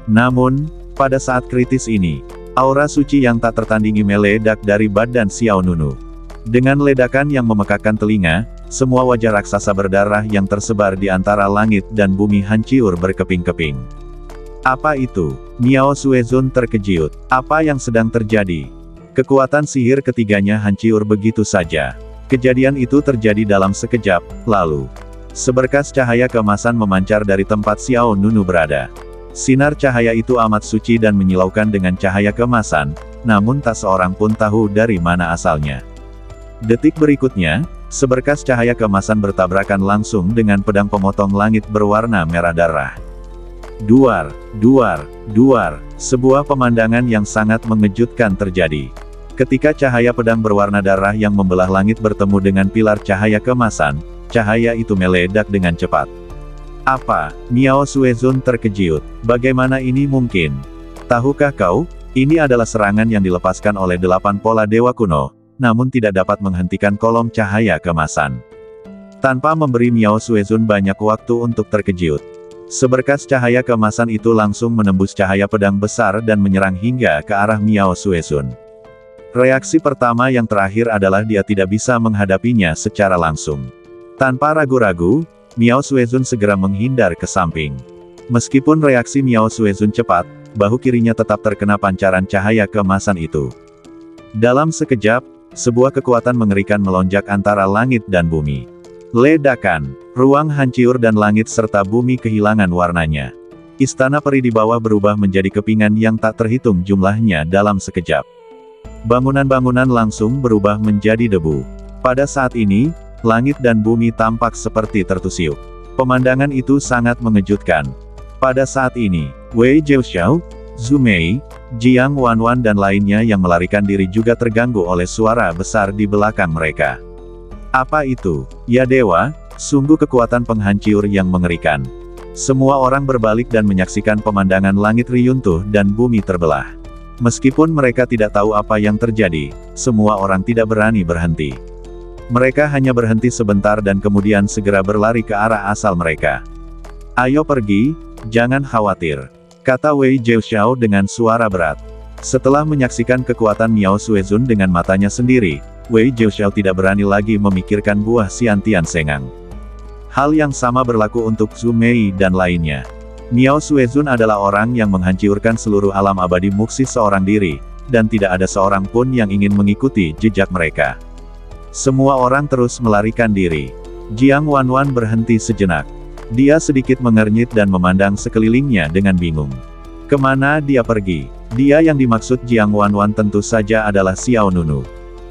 Namun, pada saat kritis ini, aura suci yang tak tertandingi meledak dari badan Xiao Nunu. Dengan ledakan yang memekakkan telinga, semua wajah raksasa berdarah yang tersebar di antara langit dan bumi hancur berkeping-keping. Apa itu? Miao Suezun terkejut. Apa yang sedang terjadi? Kekuatan sihir ketiganya hancur begitu saja. Kejadian itu terjadi dalam sekejap, lalu seberkas cahaya keemasan memancar dari tempat Xiao Nunu berada. Sinar cahaya itu amat suci dan menyilaukan dengan cahaya keemasan, namun tak seorang pun tahu dari mana asalnya. Detik berikutnya, Seberkas cahaya keemasan bertabrakan langsung dengan pedang pemotong langit berwarna merah darah. Duar, duar, duar, sebuah pemandangan yang sangat mengejutkan terjadi. Ketika cahaya pedang berwarna darah yang membelah langit bertemu dengan pilar cahaya keemasan, cahaya itu meledak dengan cepat. Apa? Miao Suezun terkejut. Bagaimana ini mungkin? Tahukah kau, ini adalah serangan yang dilepaskan oleh 8 pola dewa kuno, namun tidak dapat menghentikan kolom cahaya keemasan. Tanpa memberi Miao Suezun banyak waktu untuk terkejut, seberkas cahaya keemasan itu langsung menembus cahaya pedang besar dan menyerang hingga ke arah Miao Suezun. Reaksi pertama yang terakhir adalah dia tidak bisa menghadapinya secara langsung. Tanpa ragu-ragu, Miao Suezun segera menghindar ke samping. Meskipun reaksi Miao Suezun cepat, bahu kirinya tetap terkena pancaran cahaya keemasan itu. Dalam sekejap, sebuah kekuatan mengerikan melonjak antara langit dan bumi. Ledakan, ruang hancur dan langit serta bumi kehilangan warnanya. Istana peri di bawah berubah menjadi kepingan yang tak terhitung jumlahnya dalam sekejap. Bangunan-bangunan langsung berubah menjadi debu. Pada saat ini, langit dan bumi tampak seperti tertusuk. Pemandangan itu sangat mengejutkan. Pada saat ini, Wei Jiaoxiao, Zhu Mei, Jiang Wanwan dan lainnya yang melarikan diri juga terganggu oleh suara besar di belakang mereka. Apa itu? Ya dewa, sungguh kekuatan penghancur yang mengerikan. Semua orang berbalik dan menyaksikan pemandangan langit riyuntuh dan bumi terbelah. Meskipun mereka tidak tahu apa yang terjadi, semua orang tidak berani berhenti. Mereka hanya berhenti sebentar dan kemudian segera berlari ke arah asal mereka. Ayo pergi, jangan khawatir, kata Wei Jiaoxiao dengan suara berat. Setelah menyaksikan kekuatan Miao Suezun dengan matanya sendiri, Wei Jiaoxiao tidak berani lagi memikirkan buah Xiantian Sengang. Hal yang sama berlaku untuk Zhu Mei dan lainnya. Miao Suezun adalah orang yang menghancurkan seluruh alam abadi Muxi seorang diri, dan tidak ada seorang pun yang ingin mengikuti jejak mereka. Semua orang terus melarikan diri. Jiang Wanwan berhenti sejenak. Dia sedikit mengernyit dan memandang sekelilingnya dengan bingung. Kemana dia pergi? Dia yang dimaksud Jiang Wanwan tentu saja adalah Xiao Nunu.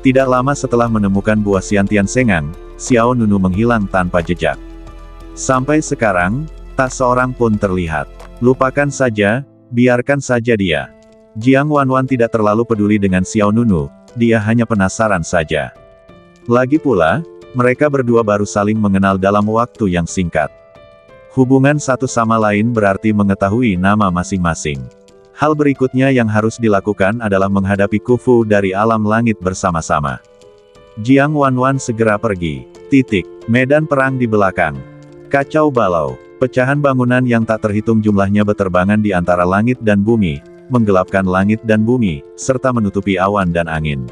Tidak lama setelah menemukan buah Xiantian Sengang, Xiao Nunu menghilang tanpa jejak. Sampai sekarang, tak seorang pun terlihat. Lupakan saja, biarkan saja dia. Jiang Wanwan tidak terlalu peduli dengan Xiao Nunu, dia hanya penasaran saja. Lagi pula, mereka berdua baru saling mengenal dalam waktu yang singkat. Hubungan satu sama lain berarti mengetahui nama masing-masing. Hal berikutnya yang harus dilakukan adalah menghadapi Khufu dari alam langit bersama-sama. Jiang Wanwan segera pergi. Medan perang di belakang. Kacau balau. Pecahan bangunan yang tak terhitung jumlahnya beterbangan di antara langit dan bumi, menggelapkan langit dan bumi, serta menutupi awan dan angin.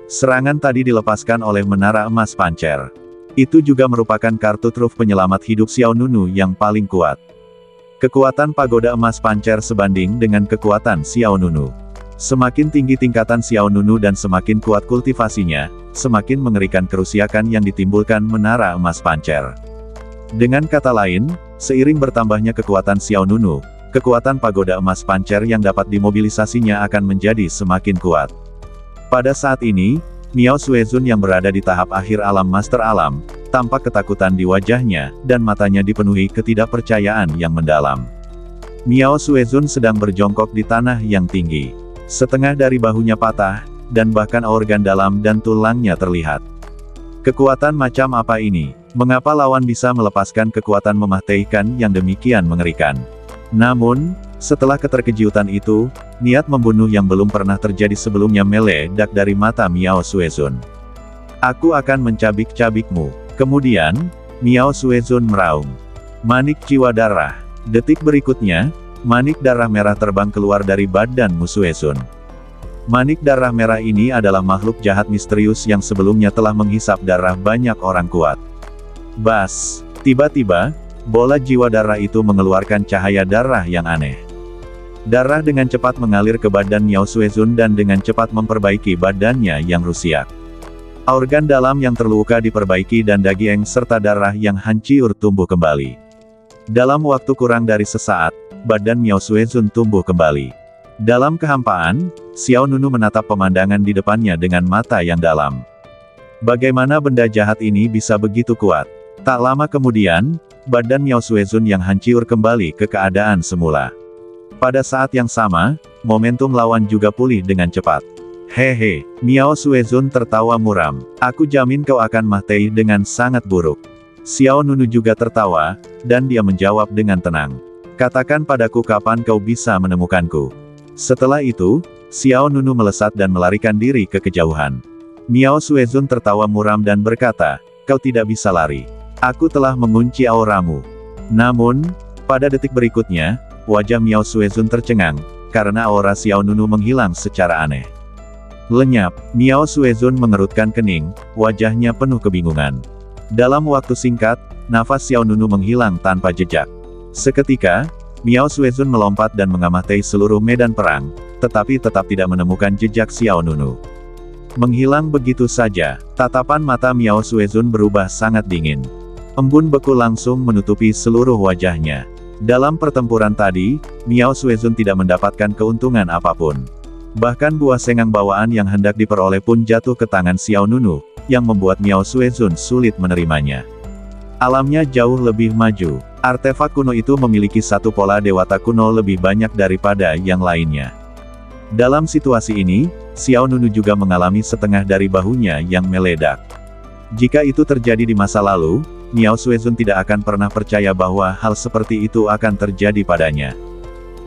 Serangan tadi dilepaskan oleh Menara Emas Pancer. Itu juga merupakan kartu truf penyelamat hidup Xiao Nunu yang paling kuat. Kekuatan pagoda emas pancer sebanding dengan kekuatan Xiao Nunu. Semakin tinggi tingkatan Xiao Nunu dan semakin kuat kultivasinya, semakin mengerikan kerusakan yang ditimbulkan Menara Emas Pancer. Dengan kata lain, seiring bertambahnya kekuatan Xiao Nunu, kekuatan pagoda emas pancer yang dapat dimobilisasinya akan menjadi semakin kuat. Pada saat ini, Miao Suezun yang berada di tahap akhir alam Master Alam, tampak ketakutan di wajahnya, dan matanya dipenuhi ketidakpercayaan yang mendalam. Miao Suezun sedang berjongkok di tanah yang tinggi. Setengah dari bahunya patah, dan bahkan organ dalam dan tulangnya terlihat. Kekuatan macam apa ini? Mengapa lawan bisa melepaskan kekuatan mematikan yang demikian mengerikan? Namun, setelah keterkejutan itu, niat membunuh yang belum pernah terjadi sebelumnya meledak dari mata Miao Suezun. Aku akan mencabik-cabikmu. Kemudian, Miao Suezun meraung. Manik jiwa darah. Detik berikutnya, manik darah merah terbang keluar dari badan Mu Suezun. Manik darah merah ini adalah makhluk jahat misterius yang sebelumnya telah menghisap darah banyak orang kuat. Bas! Tiba-tiba, bola jiwa darah itu mengeluarkan cahaya darah yang aneh. Darah dengan cepat mengalir ke badan Miao Suezun dan dengan cepat memperbaiki badannya yang rusak. Organ dalam yang terluka diperbaiki dan daging serta darah yang hancur tumbuh kembali. Dalam waktu kurang dari sesaat, badan Miao Suezun tumbuh kembali. Dalam kehampaan, Xiao Nunu menatap pemandangan di depannya dengan mata yang dalam. Bagaimana benda jahat ini bisa begitu kuat? Tak lama kemudian, badan Miao Suezun yang hancur kembali ke keadaan semula. Pada saat yang sama, momentum lawan juga pulih dengan cepat. Hehe, Miao Suezun tertawa muram. Aku jamin kau akan mati dengan sangat buruk. Xiao Nunu juga tertawa, dan dia menjawab dengan tenang. Katakan padaku kapan kau bisa menemukanku. Setelah itu, Xiao Nunu melesat dan melarikan diri ke kejauhan. Miao Suezun tertawa muram dan berkata, kau tidak bisa lari. Aku telah mengunci auramu. Namun, pada detik berikutnya, wajah Miao Suezun tercengang, karena aura Xiao Nunu menghilang secara aneh. Lenyap, Miao Suezun mengerutkan kening, wajahnya penuh kebingungan. Dalam waktu singkat, nafas Xiao Nunu menghilang tanpa jejak. Seketika, Miao Suezun melompat dan mengamati seluruh medan perang, tetapi tetap tidak menemukan jejak Xiao Nunu. Menghilang begitu saja, tatapan mata Miao Suezun berubah sangat dingin. Embun beku langsung menutupi seluruh wajahnya. Dalam pertempuran tadi, Miao Suezun tidak mendapatkan keuntungan apapun. Bahkan buah sengang bawaan yang hendak diperoleh pun jatuh ke tangan Xiao Nunu, yang membuat Miao Suezun sulit menerimanya. Alamnya jauh lebih maju. Artefak kuno itu memiliki satu pola dewata kuno lebih banyak daripada yang lainnya. Dalam situasi ini, Xiao Nunu juga mengalami setengah dari bahunya yang meledak. Jika itu terjadi di masa lalu, Miao Suezun tidak akan pernah percaya bahwa hal seperti itu akan terjadi padanya.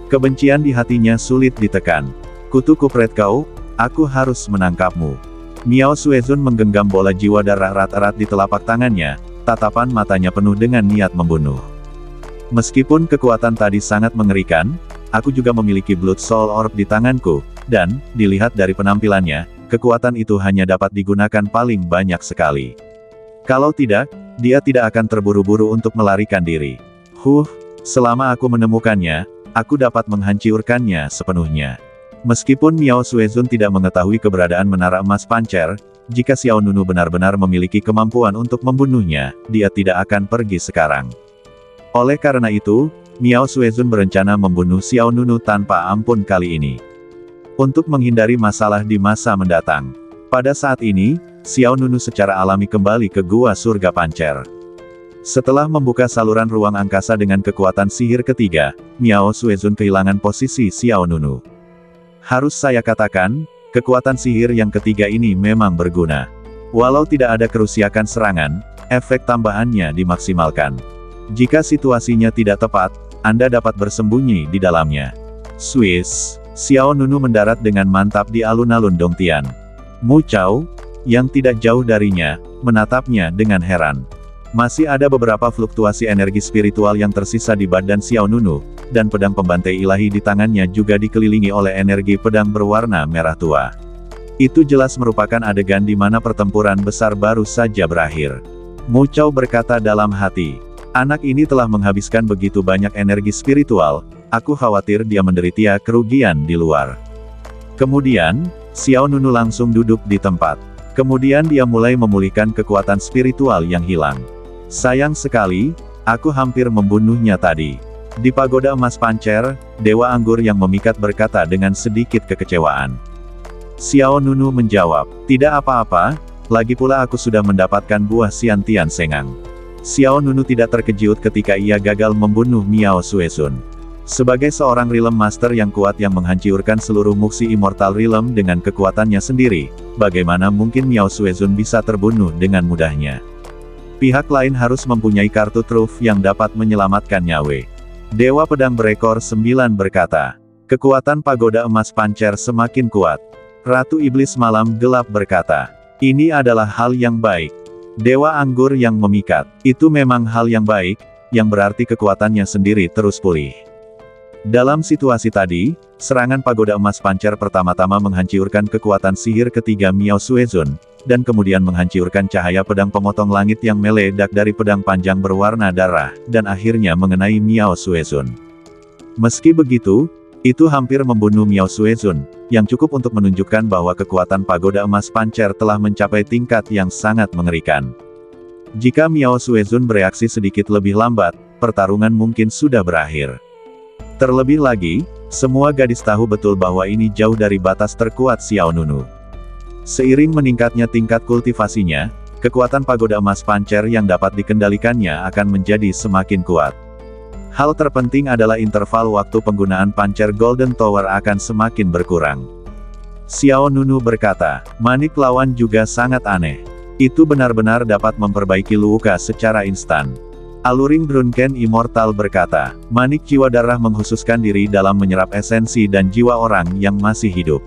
Kebencian di hatinya sulit ditekan. Kutu kupret kau, aku harus menangkapmu. Miao Suezun menggenggam bola jiwa darah erat-erat di telapak tangannya, tatapan matanya penuh dengan niat membunuh. Meskipun kekuatan tadi sangat mengerikan, aku juga memiliki Blood Soul Orb di tanganku, dan, dilihat dari penampilannya, kekuatan itu hanya dapat digunakan paling banyak sekali. Kalau tidak, dia tidak akan terburu-buru untuk melarikan diri. Selama aku menemukannya, aku dapat menghancurkannya sepenuhnya. Meskipun Miao Suezun tidak mengetahui keberadaan menara emas pancer, jika Xiao Nunu benar-benar memiliki kemampuan untuk membunuhnya, dia tidak akan pergi sekarang. Oleh karena itu, Miao Suezun berencana membunuh Xiao Nunu tanpa ampun kali ini. Untuk menghindari masalah di masa mendatang. Pada saat ini, Xiao Nunu secara alami kembali ke Gua Surga Pancer. Setelah membuka saluran ruang angkasa dengan kekuatan sihir ketiga, Miao Suezun kehilangan posisi Xiao Nunu. Harus saya katakan, kekuatan sihir yang ketiga ini memang berguna. Walau tidak ada kerusakan serangan, efek tambahannya dimaksimalkan. Jika situasinya tidak tepat, Anda dapat bersembunyi di dalamnya. Swiss, Xiao Nunu mendarat dengan mantap di alun-alun Dongtian. Mu Chao, yang tidak jauh darinya, menatapnya dengan heran. Masih ada beberapa fluktuasi energi spiritual yang tersisa di badan Xiao Nunu, dan pedang pembantai ilahi di tangannya juga dikelilingi oleh energi pedang berwarna merah tua. Itu jelas merupakan adegan di mana pertempuran besar baru saja berakhir. Mu Chao berkata dalam hati, anak ini telah menghabiskan begitu banyak energi spiritual, aku khawatir dia menderita kerugian di luar. Kemudian, Xiao Nunu langsung duduk di tempat. Kemudian dia mulai memulihkan kekuatan spiritual yang hilang. Sayang sekali, aku hampir membunuhnya tadi. Di pagoda emas pancer, Dewa Anggur yang memikat berkata dengan sedikit kekecewaan. Xiao Nunu menjawab, tidak apa-apa, lagi pula aku sudah mendapatkan buah Xiantian Sengang. Xiao Nunu tidak terkejut ketika ia gagal membunuh Miao Suezun. Sebagai seorang Realm Master yang kuat yang menghancurkan seluruh muksi Immortal Realm dengan kekuatannya sendiri, bagaimana mungkin Miao Suezun bisa terbunuh dengan mudahnya? Pihak lain harus mempunyai kartu truf yang dapat menyelamatkan nyawa. Dewa Pedang Berekor 9 berkata, kekuatan pagoda emas pancer semakin kuat. Ratu Iblis Malam Gelap berkata, ini adalah hal yang baik. Dewa Anggur yang memikat, itu memang hal yang baik, yang berarti kekuatannya sendiri terus pulih. Dalam situasi tadi, serangan pagoda emas pancer pertama-tama menghancurkan kekuatan sihir ketiga Miao Suezun, dan kemudian menghancurkan cahaya pedang pemotong langit yang meledak dari pedang panjang berwarna darah, dan akhirnya mengenai Miao Suezun. Meski begitu, itu hampir membunuh Miao Suezun, yang cukup untuk menunjukkan bahwa kekuatan pagoda emas pancer telah mencapai tingkat yang sangat mengerikan. Jika Miao Suezun bereaksi sedikit lebih lambat, pertarungan mungkin sudah berakhir. Terlebih lagi, semua gadis tahu betul bahwa ini jauh dari batas terkuat Xiao Nunu. Seiring meningkatnya tingkat kultivasinya, kekuatan pagoda emas pancer yang dapat dikendalikannya akan menjadi semakin kuat. Hal terpenting adalah interval waktu penggunaan pancer Golden Tower akan semakin berkurang. Xiao Nunu berkata, manik lawan juga sangat aneh. Itu benar-benar dapat memperbaiki luka secara instan. Alluring Drunken Immortal berkata, manik jiwa darah menghususkan diri dalam menyerap esensi dan jiwa orang yang masih hidup.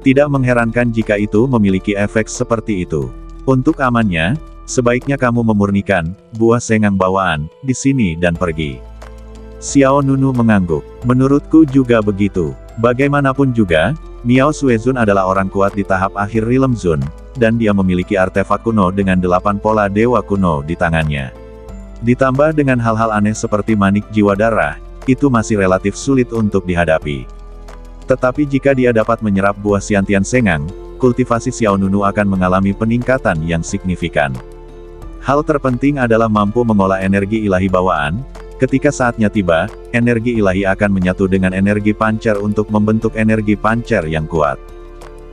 Tidak mengherankan jika itu memiliki efek seperti itu. Untuk amannya, sebaiknya kamu memurnikan buah sengang bawaan di sini dan pergi. Xiao Nunu mengangguk. Menurutku juga begitu. Bagaimanapun juga, Miao Suezun adalah orang kuat di tahap akhir Realm Zone, dan dia memiliki artefak kuno dengan 8 pola dewa kuno di tangannya. Ditambah dengan hal-hal aneh seperti manik jiwa darah, itu masih relatif sulit untuk dihadapi. Tetapi jika dia dapat menyerap buah Xiantian Sengang, kultivasi Xiao Nunu akan mengalami peningkatan yang signifikan. Hal terpenting adalah mampu mengolah energi ilahi bawaan. Ketika saatnya tiba, energi ilahi akan menyatu dengan energi pancer untuk membentuk energi pancer yang kuat.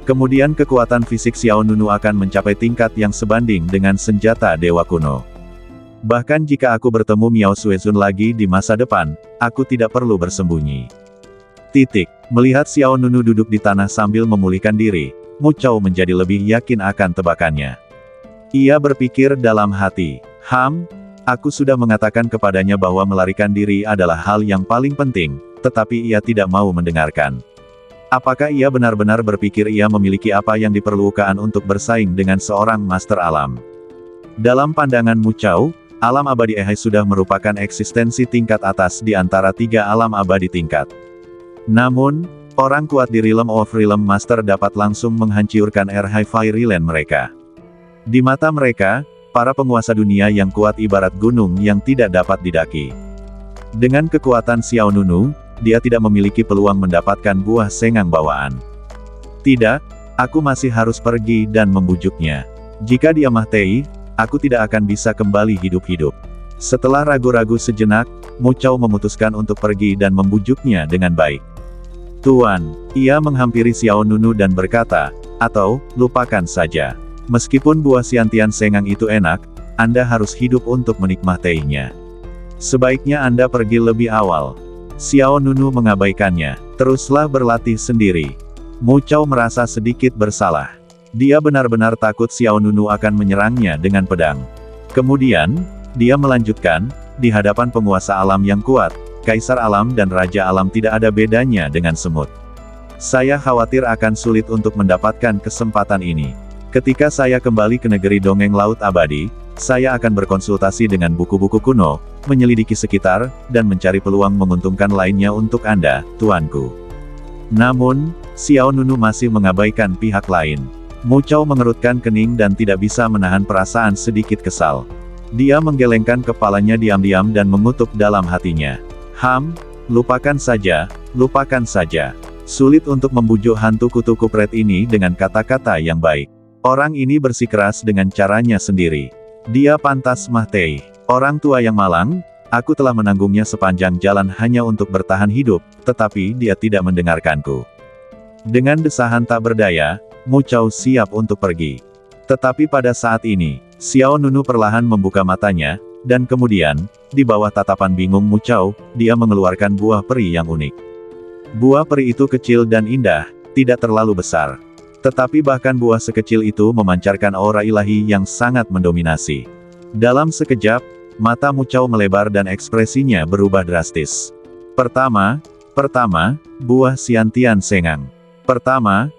Kemudian kekuatan fisik Xiao Nunu akan mencapai tingkat yang sebanding dengan senjata dewa kuno. Bahkan jika aku bertemu Miao Suezun lagi di masa depan, aku tidak perlu bersembunyi. Melihat Xiao Nunu duduk di tanah sambil memulihkan diri, Mu Chao menjadi lebih yakin akan tebakannya. Ia berpikir dalam hati, aku sudah mengatakan kepadanya bahwa melarikan diri adalah hal yang paling penting, tetapi ia tidak mau mendengarkan. Apakah ia benar-benar berpikir ia memiliki apa yang diperlukan untuk bersaing dengan seorang Master Alam? Dalam pandangan Mu Chao, alam abadi Ehai sudah merupakan eksistensi tingkat atas di antara 3 alam abadi tingkat. Namun, orang kuat di Realm of Realm Master dapat langsung menghancurkan Hi-Fi Realm mereka. Di mata mereka, para penguasa dunia yang kuat ibarat gunung yang tidak dapat didaki. Dengan kekuatan Xiao Nunu, dia tidak memiliki peluang mendapatkan buah sengang bawaan. Tidak, aku masih harus pergi dan membujuknya. Jika dia mati, aku tidak akan bisa kembali hidup-hidup. Setelah ragu-ragu sejenak, Mu Chao memutuskan untuk pergi dan membujuknya dengan baik. Tuan, ia menghampiri Xiao Nunu dan berkata, atau, lupakan saja. Meskipun buah Xiantian Sengang itu enak, Anda harus hidup untuk menikmatinya. Sebaiknya Anda pergi lebih awal. Xiao Nunu mengabaikannya, teruslah berlatih sendiri. Mu Chao merasa sedikit bersalah. Dia benar-benar takut Xiao Nunu akan menyerangnya dengan pedang. Kemudian, dia melanjutkan, di hadapan penguasa alam yang kuat, Kaisar Alam dan Raja Alam tidak ada bedanya dengan semut. Saya khawatir akan sulit untuk mendapatkan kesempatan ini. Ketika saya kembali ke negeri dongeng Laut Abadi, saya akan berkonsultasi dengan buku-buku kuno, menyelidiki sekitar, dan mencari peluang menguntungkan lainnya untuk Anda, tuanku. Namun, Xiao Nunu masih mengabaikan pihak lain. Mu Chao mengerutkan kening dan tidak bisa menahan perasaan sedikit kesal. Dia menggelengkan kepalanya diam-diam dan mengutuk dalam hatinya. Lupakan saja, lupakan saja. Sulit untuk membujuk hantu kutu kupret ini dengan kata-kata yang baik. Orang ini bersikeras dengan caranya sendiri. Dia pantas mati. Orang tua yang malang, aku telah menanggungnya sepanjang jalan hanya untuk bertahan hidup, tetapi dia tidak mendengarkanku. Dengan desahan tak berdaya, Mu Chao siap untuk pergi. Tetapi pada saat ini, Xiao Nunu perlahan membuka matanya, dan kemudian, di bawah tatapan bingung Mu Chao, dia mengeluarkan buah peri yang unik. Buah peri itu kecil dan indah, tidak terlalu besar. Tetapi bahkan buah sekecil itu memancarkan aura ilahi yang sangat mendominasi. Dalam sekejap, mata Mu Chao melebar dan ekspresinya berubah drastis. Pertama, buah Xiantian Sengang. Pertama,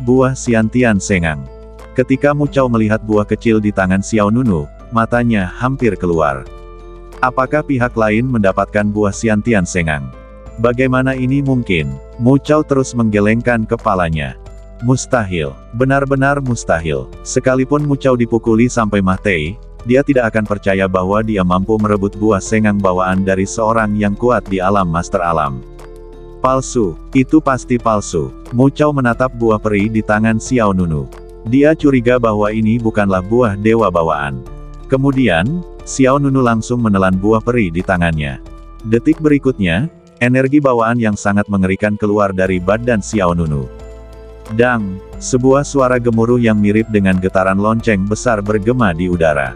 buah Xiantian Sengang. Ketika Mu Chao melihat buah kecil di tangan Xiao Nunu, matanya hampir keluar. Apakah pihak lain mendapatkan buah Xiantian Sengang? Bagaimana ini mungkin? Mu Chao terus menggelengkan kepalanya. Mustahil. Benar-benar mustahil. Sekalipun Mu Chao dipukuli sampai mati, dia tidak akan percaya bahwa dia mampu merebut buah sengang bawaan dari seorang yang kuat di alam Master Alam. Palsu. Itu pasti palsu. Mu Chao menatap buah peri di tangan Xiao Nunu. Dia curiga bahwa ini bukanlah buah dewa bawaan. Kemudian, Xiao Nunu langsung menelan buah peri di tangannya. Detik berikutnya, energi bawaan yang sangat mengerikan keluar dari badan Xiao Nunu. Dang, sebuah suara gemuruh yang mirip dengan getaran lonceng besar bergema di udara.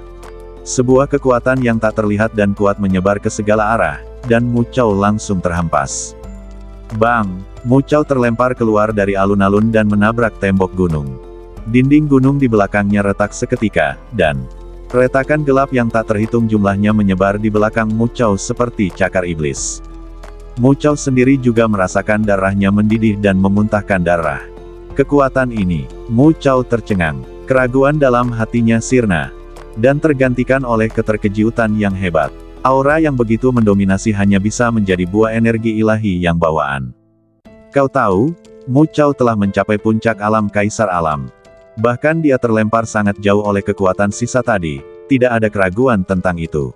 Sebuah kekuatan yang tak terlihat dan kuat menyebar ke segala arah, dan Mu Chao langsung terhempas. Bang! Mu Chao terlempar keluar dari alun-alun dan menabrak tembok gunung. Dinding gunung di belakangnya retak seketika, dan retakan gelap yang tak terhitung jumlahnya menyebar di belakang Mu Chao seperti cakar iblis. Mu Chao sendiri juga merasakan darahnya mendidih dan memuntahkan darah. Kekuatan ini, Mu Chao tercengang. Keraguan dalam hatinya sirna, dan tergantikan oleh keterkejutan yang hebat. Aura yang begitu mendominasi hanya bisa menjadi buah energi ilahi yang bawaan. Kau tahu, Mu Chao telah mencapai puncak alam kaisar alam. Bahkan dia terlempar sangat jauh oleh kekuatan sisa tadi, tidak ada keraguan tentang itu.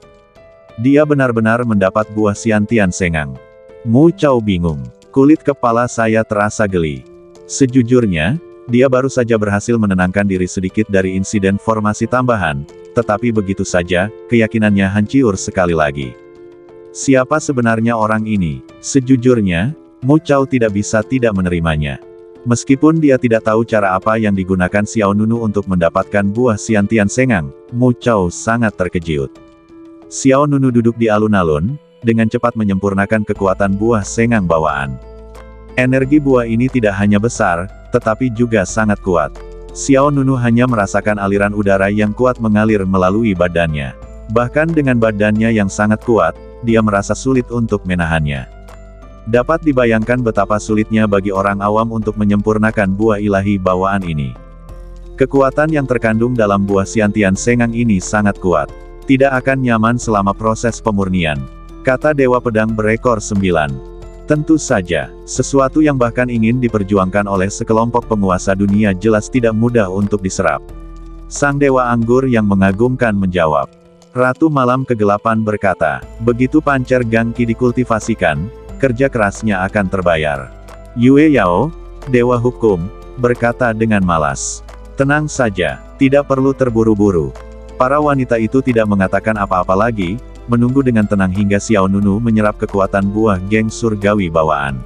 Dia benar-benar mendapat buah Xiantian Sengang. Mu Chao bingung. Kulit kepala saya terasa geli. Sejujurnya, dia baru saja berhasil menenangkan diri sedikit dari insiden formasi tambahan, tetapi begitu saja, keyakinannya hancur sekali lagi. Siapa sebenarnya orang ini? Sejujurnya, Mu Chao tidak bisa tidak menerimanya. Meskipun dia tidak tahu cara apa yang digunakan Xiao Nunu untuk mendapatkan buah Xiantian Sengang, Mu Chao sangat terkejut. Xiao Nunu duduk di alun-alun, dengan cepat menyempurnakan kekuatan buah Sengang bawaan. Energi buah ini tidak hanya besar, tetapi juga sangat kuat. Xiao Nunu hanya merasakan aliran udara yang kuat mengalir melalui badannya. Bahkan dengan badannya yang sangat kuat, dia merasa sulit untuk menahannya. Dapat dibayangkan betapa sulitnya bagi orang awam untuk menyempurnakan buah ilahi bawaan ini. Kekuatan yang terkandung dalam buah Xiantian Sengang ini sangat kuat. Tidak akan nyaman selama proses pemurnian, kata Dewa Pedang berekor 9. Tentu saja, sesuatu yang bahkan ingin diperjuangkan oleh sekelompok penguasa dunia jelas tidak mudah untuk diserap. Sang Dewa Anggur yang mengagumkan menjawab. Ratu Malam Kegelapan berkata, begitu pancer Gangqi dikultivasikan, kerja kerasnya akan terbayar. Yue Yao, Dewa Hukum, berkata dengan malas. Tenang saja, tidak perlu terburu-buru. Para wanita itu tidak mengatakan apa-apa lagi, menunggu dengan tenang hingga Xiao Nunu menyerap kekuatan buah geng surgawi bawaan.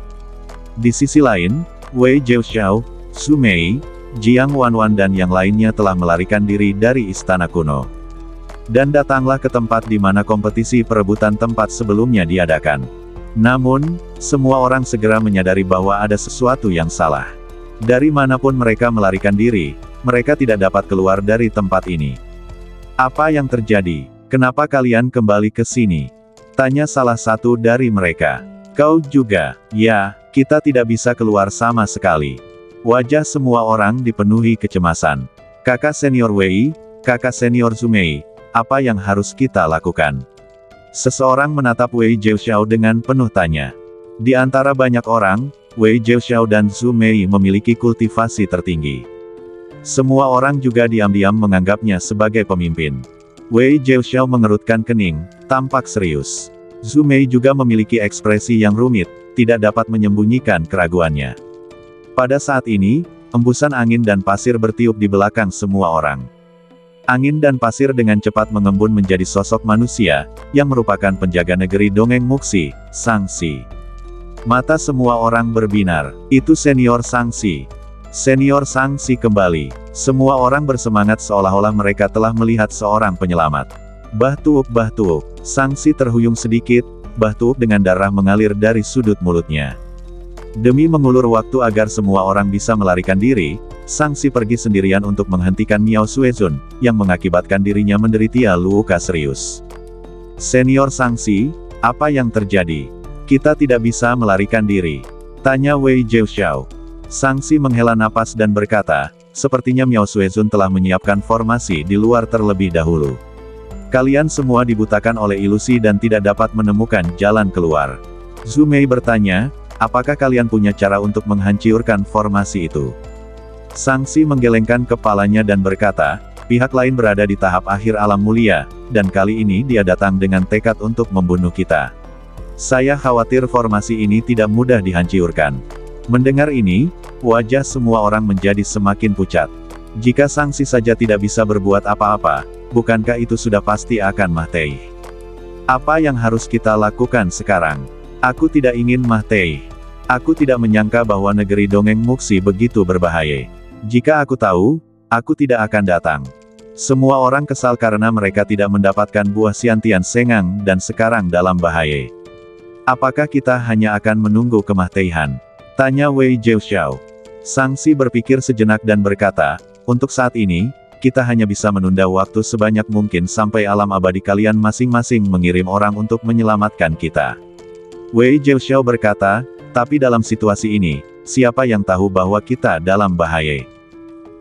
Di sisi lain, Wei Jiaoxiao, Su Mei, Jiang Wanwan dan yang lainnya telah melarikan diri dari istana kuno. Dan datanglah ke tempat di mana kompetisi perebutan tempat sebelumnya diadakan. Namun, semua orang segera menyadari bahwa ada sesuatu yang salah. Dari manapun mereka melarikan diri, mereka tidak dapat keluar dari tempat ini. Apa yang terjadi? Kenapa kalian kembali ke sini? Tanya salah satu dari mereka. Kau juga? Ya, kita tidak bisa keluar sama sekali. Wajah semua orang dipenuhi kecemasan. Kakak senior Wei, kakak senior Zumei, apa yang harus kita lakukan? Seseorang menatap Wei Jiaoxiao dengan penuh tanya. Di antara banyak orang, Wei Jiaoxiao dan Zhu Mei memiliki kultivasi tertinggi. Semua orang juga diam-diam menganggapnya sebagai pemimpin. Wei Jiaoxiao mengerutkan kening, tampak serius. Zhu Mei juga memiliki ekspresi yang rumit, tidak dapat menyembunyikan keraguannya. Pada saat ini, embusan angin dan pasir bertiup di belakang semua orang. Angin dan pasir dengan cepat mengembun menjadi sosok manusia, yang merupakan penjaga negeri dongeng Muxi, Shangxi. Mata semua orang berbinar, itu senior Shangxi. Senior Shangxi kembali. Semua orang bersemangat seolah-olah mereka telah melihat seorang penyelamat. Bah tuuk, Shangxi terhuyung sedikit, bah tuuk dengan darah mengalir dari sudut mulutnya. Demi mengulur waktu agar semua orang bisa melarikan diri, Shangxi pergi sendirian untuk menghentikan Miao Suezun, yang mengakibatkan dirinya menderita luka serius. Senior Shangxi, apa yang terjadi? Kita tidak bisa melarikan diri. Tanya Wei Jiaoxiao. Shangxi menghela napas dan berkata, sepertinya Miao Suezun telah menyiapkan formasi di luar terlebih dahulu. Kalian semua dibutakan oleh ilusi dan tidak dapat menemukan jalan keluar. Zhu Mei bertanya, apakah kalian punya cara untuk menghancurkan formasi itu? Shangxi menggelengkan kepalanya dan berkata, pihak lain berada di tahap akhir alam mulia, dan kali ini dia datang dengan tekad untuk membunuh kita. Saya khawatir formasi ini tidak mudah dihancurkan. Mendengar ini, wajah semua orang menjadi semakin pucat. Jika Shangxi saja tidak bisa berbuat apa-apa, bukankah itu sudah pasti akan mati? Apa yang harus kita lakukan sekarang? Aku tidak ingin mati. Aku tidak menyangka bahwa negeri dongeng Muxi begitu berbahaya. Jika aku tahu, aku tidak akan datang. Semua orang kesal karena mereka tidak mendapatkan buah Xiantian Sengang dan sekarang dalam bahaya. Apakah kita hanya akan menunggu kematian? Tanya Wei Zhao. Sangsi berpikir sejenak dan berkata, untuk saat ini, kita hanya bisa menunda waktu sebanyak mungkin sampai alam abadi kalian masing-masing mengirim orang untuk menyelamatkan kita. Wei Zhao berkata, tapi dalam situasi ini, siapa yang tahu bahwa kita dalam bahaya?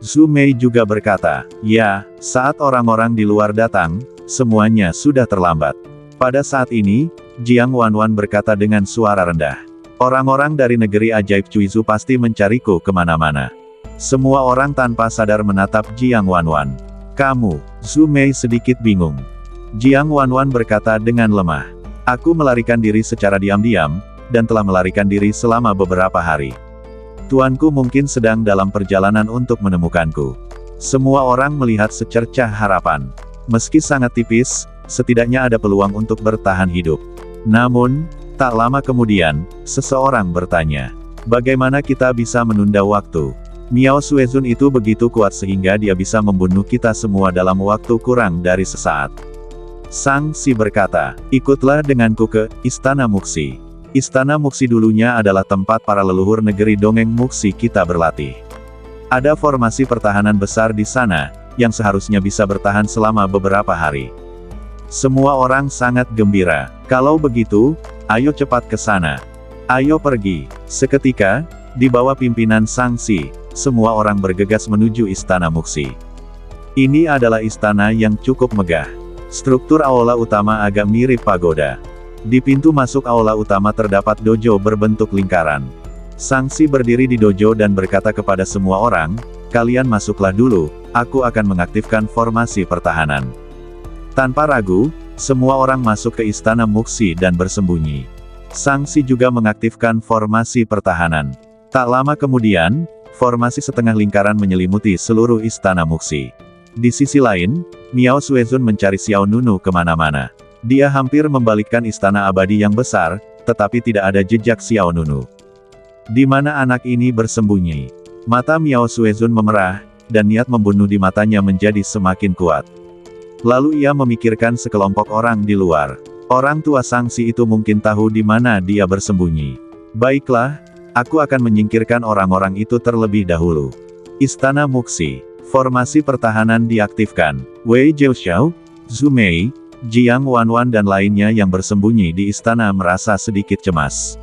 Zhu Mei juga berkata, ya, saat orang-orang di luar datang, semuanya sudah terlambat. Pada saat ini, Jiang Wanwan berkata dengan suara rendah. Orang-orang dari negeri ajaib Cuizu pasti mencariku kemana-mana. Semua orang tanpa sadar menatap Jiang Wanwan. Kamu, Zhu Mei sedikit bingung. Jiang Wanwan berkata dengan lemah. Aku melarikan diri secara diam-diam, dan telah melarikan diri selama beberapa hari. Tuanku mungkin sedang dalam perjalanan untuk menemukanku. Semua orang melihat secercah harapan. Meski sangat tipis, setidaknya ada peluang untuk bertahan hidup. Namun, tak lama kemudian, seseorang bertanya, bagaimana kita bisa menunda waktu? Miao Suezun itu begitu kuat sehingga dia bisa membunuh kita semua dalam waktu kurang dari sesaat. Sang Si berkata, ikutlah denganku ke Istana Muxi. Istana Muxi dulunya adalah tempat para leluhur negeri dongeng Muxi kita berlatih. Ada formasi pertahanan besar di sana, yang seharusnya bisa bertahan selama beberapa hari. Semua orang sangat gembira. Kalau begitu, ayo cepat ke sana. Ayo pergi. Seketika, di bawah pimpinan Sang Si, semua orang bergegas menuju Istana Muxi. Ini adalah istana yang cukup megah. Struktur aula utama agak mirip pagoda. Di pintu masuk aula utama terdapat dojo berbentuk lingkaran. Sang Si berdiri di dojo dan berkata kepada semua orang, kalian masuklah dulu, aku akan mengaktifkan formasi pertahanan. Tanpa ragu, semua orang masuk ke Istana Muxi dan bersembunyi. Sang Si juga mengaktifkan formasi pertahanan. Tak lama kemudian, formasi setengah lingkaran menyelimuti seluruh Istana Muxi. Di sisi lain, Miao Suezun mencari Xiao Nunu kemana-mana. Dia hampir membalikkan istana abadi yang besar, tetapi tidak ada jejak Xiao Nunu. Di mana anak ini bersembunyi? Mata Miao Suezun memerah, dan niat membunuh di matanya menjadi semakin kuat. Lalu ia memikirkan sekelompok orang di luar. Orang tua Sang Si itu mungkin tahu di mana dia bersembunyi. Baiklah, aku akan menyingkirkan orang-orang itu terlebih dahulu. Istana Muxi. Formasi pertahanan diaktifkan. Wei Zhao, Zhu Mei, Jiang Wanwan dan lainnya yang bersembunyi di istana merasa sedikit cemas.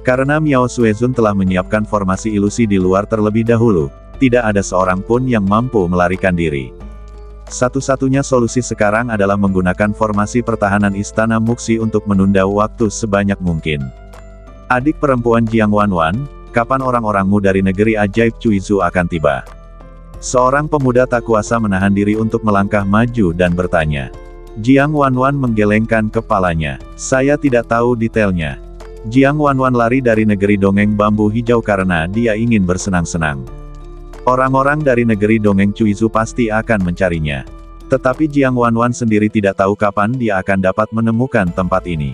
Karena Miao Suezun telah menyiapkan formasi ilusi di luar terlebih dahulu, tidak ada seorang pun yang mampu melarikan diri. Satu-satunya solusi sekarang adalah menggunakan formasi pertahanan Istana Muxi untuk menunda waktu sebanyak mungkin. Adik perempuan Jiang Wanwan, kapan orang-orangmu dari negeri ajaib Cuizu akan tiba? Seorang pemuda tak kuasa menahan diri untuk melangkah maju dan bertanya. Jiang Wanwan menggelengkan kepalanya. Saya tidak tahu detailnya. Jiang Wanwan lari dari negeri dongeng bambu hijau karena dia ingin bersenang-senang. Orang-orang dari negeri dongeng Cuizu pasti akan mencarinya. Tetapi Jiang Wanwan sendiri tidak tahu kapan dia akan dapat menemukan tempat ini.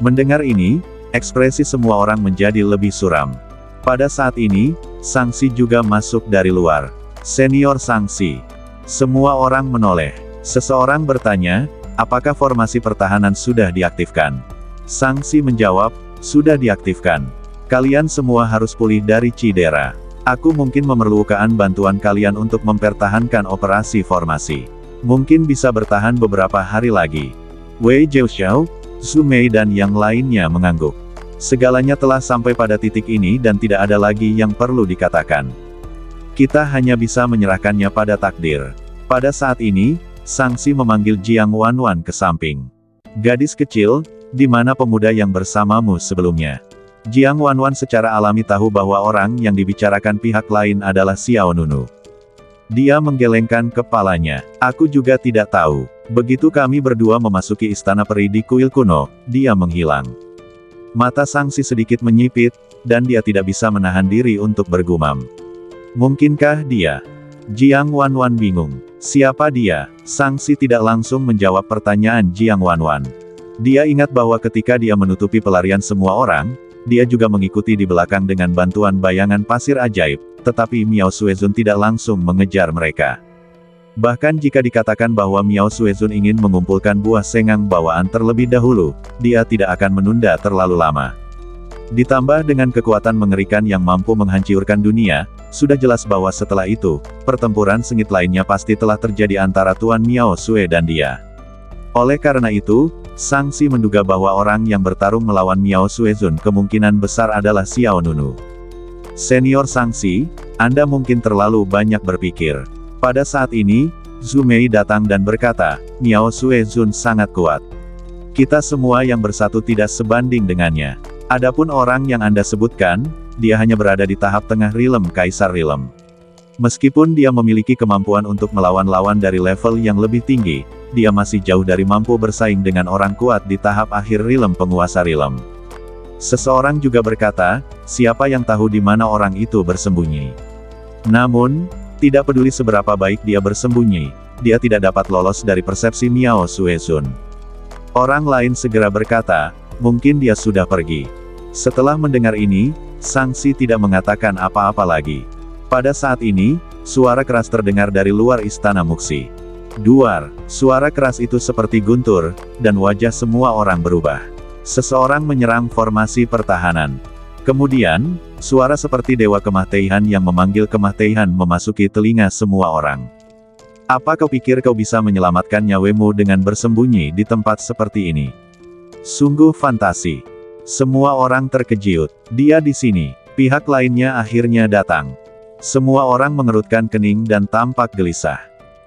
Mendengar ini, ekspresi semua orang menjadi lebih suram. Pada saat ini, Sang Si juga masuk dari luar. Senior Sang Si. Semua orang menoleh. Seseorang bertanya, apakah formasi pertahanan sudah diaktifkan? Sang Si menjawab, sudah diaktifkan. Kalian semua harus pulih dari cedera. Aku mungkin memerlukan bantuan kalian untuk mempertahankan operasi formasi. Mungkin bisa bertahan beberapa hari lagi. Wei Zhao, Zhu Mei dan yang lainnya mengangguk. Segalanya telah sampai pada titik ini dan tidak ada lagi yang perlu dikatakan. Kita hanya bisa menyerahkannya pada takdir. Pada saat ini, Sang Si memanggil Jiang Wanwan ke samping. Gadis kecil, di mana pemuda yang bersamamu sebelumnya? Jiang Wanwan secara alami tahu bahwa orang yang dibicarakan pihak lain adalah Xiao Nunu. Dia menggelengkan kepalanya. Aku juga tidak tahu. Begitu kami berdua memasuki istana peri di kuil kuno, dia menghilang. Mata Sang Si sedikit menyipit, dan dia tidak bisa menahan diri untuk bergumam. Mungkinkah dia? Jiang Wanwan bingung. Siapa dia? Sang Si tidak langsung menjawab pertanyaan Jiang Wanwan. Dia ingat bahwa ketika dia menutupi pelarian semua orang, dia juga mengikuti di belakang dengan bantuan bayangan pasir ajaib, tetapi Miao Suezun tidak langsung mengejar mereka. Bahkan jika dikatakan bahwa Miao Suezun ingin mengumpulkan buah sengang bawaan terlebih dahulu, dia tidak akan menunda terlalu lama. Ditambah dengan kekuatan mengerikan yang mampu menghancurkan dunia, sudah jelas bahwa setelah itu, pertempuran sengit lainnya pasti telah terjadi antara Tuan Miao Sue dan dia. Oleh karena itu, Sang Si menduga bahwa orang yang bertarung melawan Miao Suezun kemungkinan besar adalah Xiao Nunu. Senior Sang Si, Anda mungkin terlalu banyak berpikir. Pada saat ini, Zhu Mei datang dan berkata, Miao Suezun sangat kuat. Kita semua yang bersatu tidak sebanding dengannya. Adapun orang yang Anda sebutkan, dia hanya berada di tahap tengah Rilem Kaisar Rilem. Meskipun dia memiliki kemampuan untuk melawan lawan dari level yang lebih tinggi, dia masih jauh dari mampu bersaing dengan orang kuat di tahap akhir Rilem penguasa Rilem. Seseorang juga berkata, siapa yang tahu di mana orang itu bersembunyi. Namun, tidak peduli seberapa baik dia bersembunyi, dia tidak dapat lolos dari persepsi Miao Suezun. Orang lain segera berkata, mungkin dia sudah pergi. Setelah mendengar ini, Sang Si tidak mengatakan apa-apa lagi. Pada saat ini, suara keras terdengar dari luar istana Muxi. Duar, suara keras itu seperti guntur, dan wajah semua orang berubah. Seseorang menyerang formasi pertahanan. Kemudian, suara seperti Dewa Kemah Teihan yang memanggil Kemah Teihan memasuki telinga semua orang. Apa kau pikir kau bisa menyelamatkan nyawamu dengan bersembunyi di tempat seperti ini? Sungguh fantasi. Semua orang terkejut. Dia di sini. Pihak lainnya akhirnya datang. Semua orang mengerutkan kening dan tampak gelisah.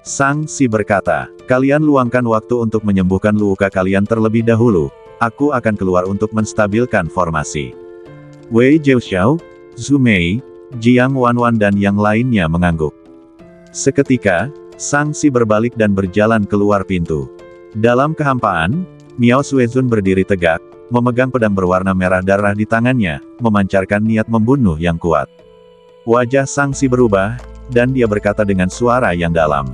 Sang Si berkata, kalian luangkan waktu untuk menyembuhkan luka kalian terlebih dahulu. Aku akan keluar untuk menstabilkan formasi. Wei Zhouxiao, Zhu Mei, Jiang Wanwan dan yang lainnya mengangguk. Seketika, Sang Si berbalik dan berjalan keluar pintu. Dalam kehampaan, Miao Suezun berdiri tegak, memegang pedang berwarna merah darah di tangannya, memancarkan niat membunuh yang kuat. Wajah Sang Si berubah, dan dia berkata dengan suara yang dalam.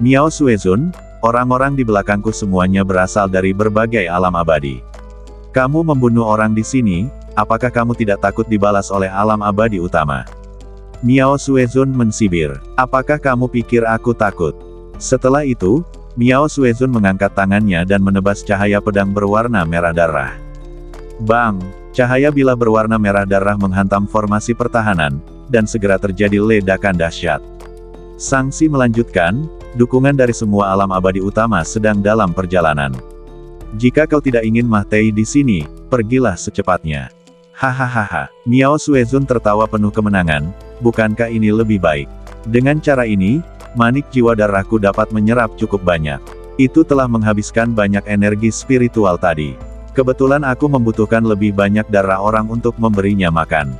Miao Suezun, orang-orang di belakangku semuanya berasal dari berbagai alam abadi. Kamu membunuh orang di sini, apakah kamu tidak takut dibalas oleh alam abadi utama? Miao Suezun mensibir, apakah kamu pikir aku takut? Setelah itu, Miao Suezun mengangkat tangannya dan menebas cahaya pedang berwarna merah darah. Bang! Cahaya bilah berwarna merah darah menghantam formasi pertahanan, dan segera terjadi ledakan dahsyat. Sang Si melanjutkan, dukungan dari semua alam abadi utama sedang dalam perjalanan. Jika kau tidak ingin mati di sini, pergilah secepatnya. Hahaha. Miao Suezun tertawa penuh kemenangan, bukankah ini lebih baik? Dengan cara ini, manik jiwa darahku dapat menyerap cukup banyak. Itu telah menghabiskan banyak energi spiritual tadi. Kebetulan aku membutuhkan lebih banyak darah orang untuk memberinya makan.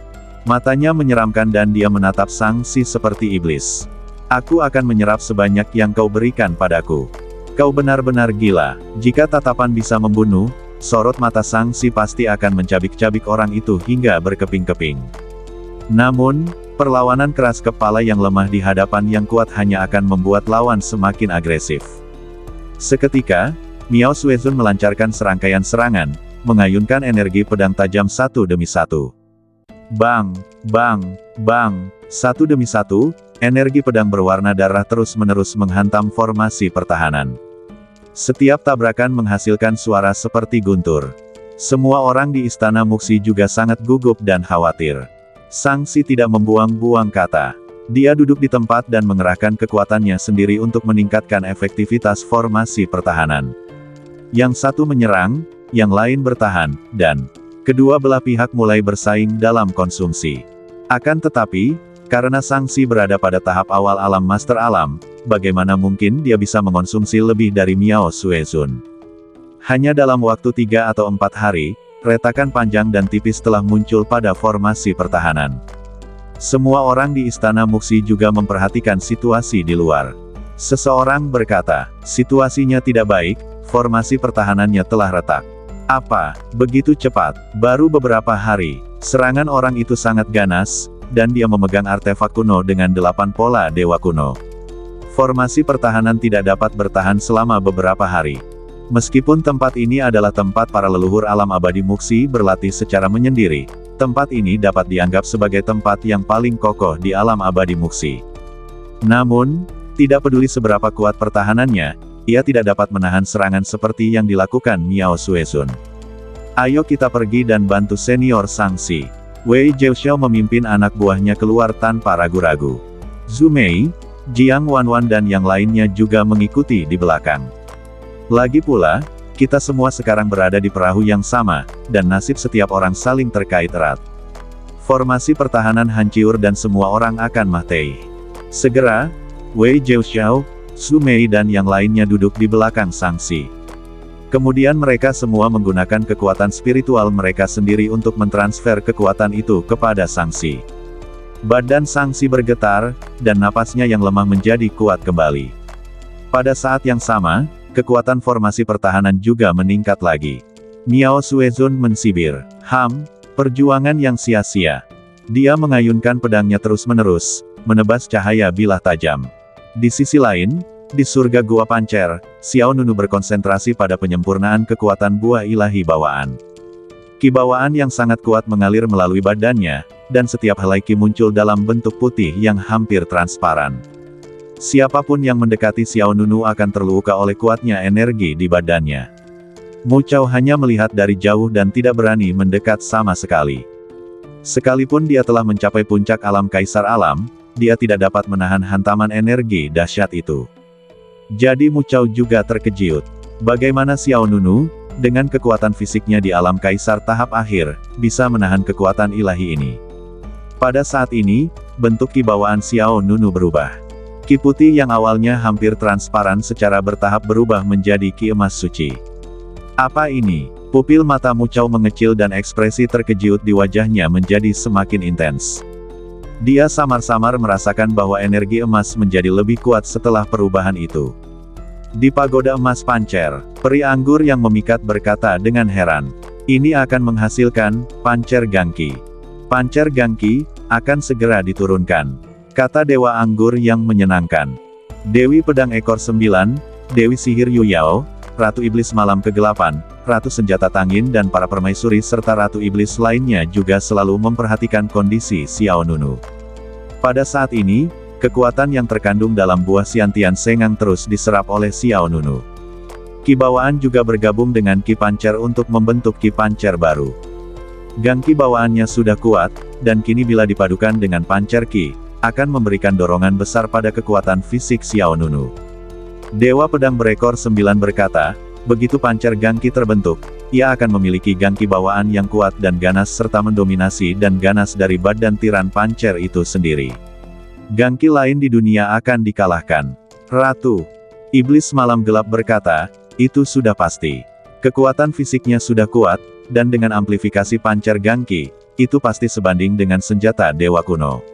Matanya menyeramkan dan dia menatap Sang Si seperti iblis. Aku akan menyerap sebanyak yang kau berikan padaku. Kau benar-benar gila. Jika tatapan bisa membunuh, sorot mata Sang Si pasti akan mencabik-cabik orang itu hingga berkeping-keping. Namun, perlawanan keras kepala yang lemah di hadapan yang kuat hanya akan membuat lawan semakin agresif. Seketika, Miao Suezun melancarkan serangkaian serangan, mengayunkan energi pedang tajam satu demi satu. Bang! Bang! Bang! Satu demi satu, energi pedang berwarna darah terus-menerus menghantam formasi pertahanan. Setiap tabrakan menghasilkan suara seperti guntur. Semua orang di istana Muxi juga sangat gugup dan khawatir. Sang Si tidak membuang-buang kata. Dia duduk di tempat dan mengerahkan kekuatannya sendiri untuk meningkatkan efektivitas formasi pertahanan. Yang satu menyerang, yang lain bertahan, dan kedua belah pihak mulai bersaing dalam konsumsi. Akan tetapi, karena Sang Si berada pada tahap awal alam Master Alam, bagaimana mungkin dia bisa mengonsumsi lebih dari Miao Suezun? Hanya dalam waktu 3 atau 4 hari, retakan panjang dan tipis telah muncul pada formasi pertahanan. Semua orang di istana Muxi juga memperhatikan situasi di luar. Seseorang berkata, situasinya tidak baik, formasi pertahanannya telah retak. Apa, begitu cepat, baru beberapa hari, serangan orang itu sangat ganas, dan dia memegang artefak kuno dengan 8 pola dewa kuno. Formasi pertahanan tidak dapat bertahan selama beberapa hari. Meskipun tempat ini adalah tempat para leluhur alam abadi Muxi berlatih secara menyendiri, tempat ini dapat dianggap sebagai tempat yang paling kokoh di alam abadi Muxi. Namun, tidak peduli seberapa kuat pertahanannya, ia tidak dapat menahan serangan seperti yang dilakukan Miao Suezun. Ayo kita pergi dan bantu senior Shangxi. Wei Zhouxiao memimpin anak buahnya keluar tanpa ragu-ragu. Zhu Mei, Jiang Wanwan dan yang lainnya juga mengikuti di belakang. Lagi pula, kita semua sekarang berada di perahu yang sama, dan nasib setiap orang saling terkait erat. Formasi pertahanan hancur dan semua orang akan mati. Segera, Wei Zhouxiao, Zhu Mei dan yang lainnya duduk di belakang Shangxi. Kemudian mereka semua menggunakan kekuatan spiritual mereka sendiri untuk mentransfer kekuatan itu kepada Shangxi. Badan Shangxi bergetar, dan napasnya yang lemah menjadi kuat kembali. Pada saat yang sama, kekuatan formasi pertahanan juga meningkat lagi. Miao Suezun mensibir, perjuangan yang sia-sia. Dia mengayunkan pedangnya terus-menerus, menebas cahaya bilah tajam. Di sisi lain, di surga Gua Pancer, Xiao Nunu berkonsentrasi pada penyempurnaan kekuatan buah ilahi bawaan. Ki bawaan yang sangat kuat mengalir melalui badannya, dan setiap helai ki muncul dalam bentuk putih yang hampir transparan. Siapapun yang mendekati Xiao Nunu akan terluka oleh kuatnya energi di badannya. Mu Chao hanya melihat dari jauh dan tidak berani mendekat sama sekali. Sekalipun dia telah mencapai puncak alam kaisar alam, dia tidak dapat menahan hantaman energi dahsyat itu. Jadi Mu Chao juga terkejut. Bagaimana Xiao Nunu, dengan kekuatan fisiknya di alam kaisar tahap akhir, bisa menahan kekuatan ilahi ini? Pada saat ini, bentuk ki bawaan Xiao Nunu berubah. Ki putih yang awalnya hampir transparan secara bertahap berubah menjadi ki emas suci. Apa ini? Pupil mata Mu Chao mengecil dan ekspresi terkejut di wajahnya menjadi semakin intens. Dia samar-samar merasakan bahwa energi emas menjadi lebih kuat setelah perubahan itu. Di pagoda emas Pancer, peri anggur yang memikat berkata dengan heran, "Ini akan menghasilkan Pancer Gangki. Pancer Gangki akan segera diturunkan," kata Dewa Anggur yang menyenangkan. Dewi Pedang Ekor 9, Dewi Sihir Yu Yao, Ratu Iblis Malam Kegelapan, Ratu Senjata Tangin dan para permaisuri serta Ratu Iblis lainnya juga selalu memperhatikan kondisi Xiao Nunu. Pada saat ini, kekuatan yang terkandung dalam buah Xiantian Sengang terus diserap oleh Xiao Nunu. Ki bawaan juga bergabung dengan Ki Pancer untuk membentuk Ki Pancer baru. Gangki bawaannya sudah kuat, dan kini bila dipadukan dengan Pancer Ki, akan memberikan dorongan besar pada kekuatan fisik Xiao Nunu. Dewa Pedang Berekor 9 berkata, begitu Pancer Gangki terbentuk, ia akan memiliki gangki bawaan yang kuat dan ganas serta mendominasi dan ganas dari badan tiran Pancer itu sendiri. Gangki lain di dunia akan dikalahkan. Ratu Iblis Malam Gelap berkata, itu sudah pasti. Kekuatan fisiknya sudah kuat, dan dengan amplifikasi Pancer Gangki, itu pasti sebanding dengan senjata Dewa kuno.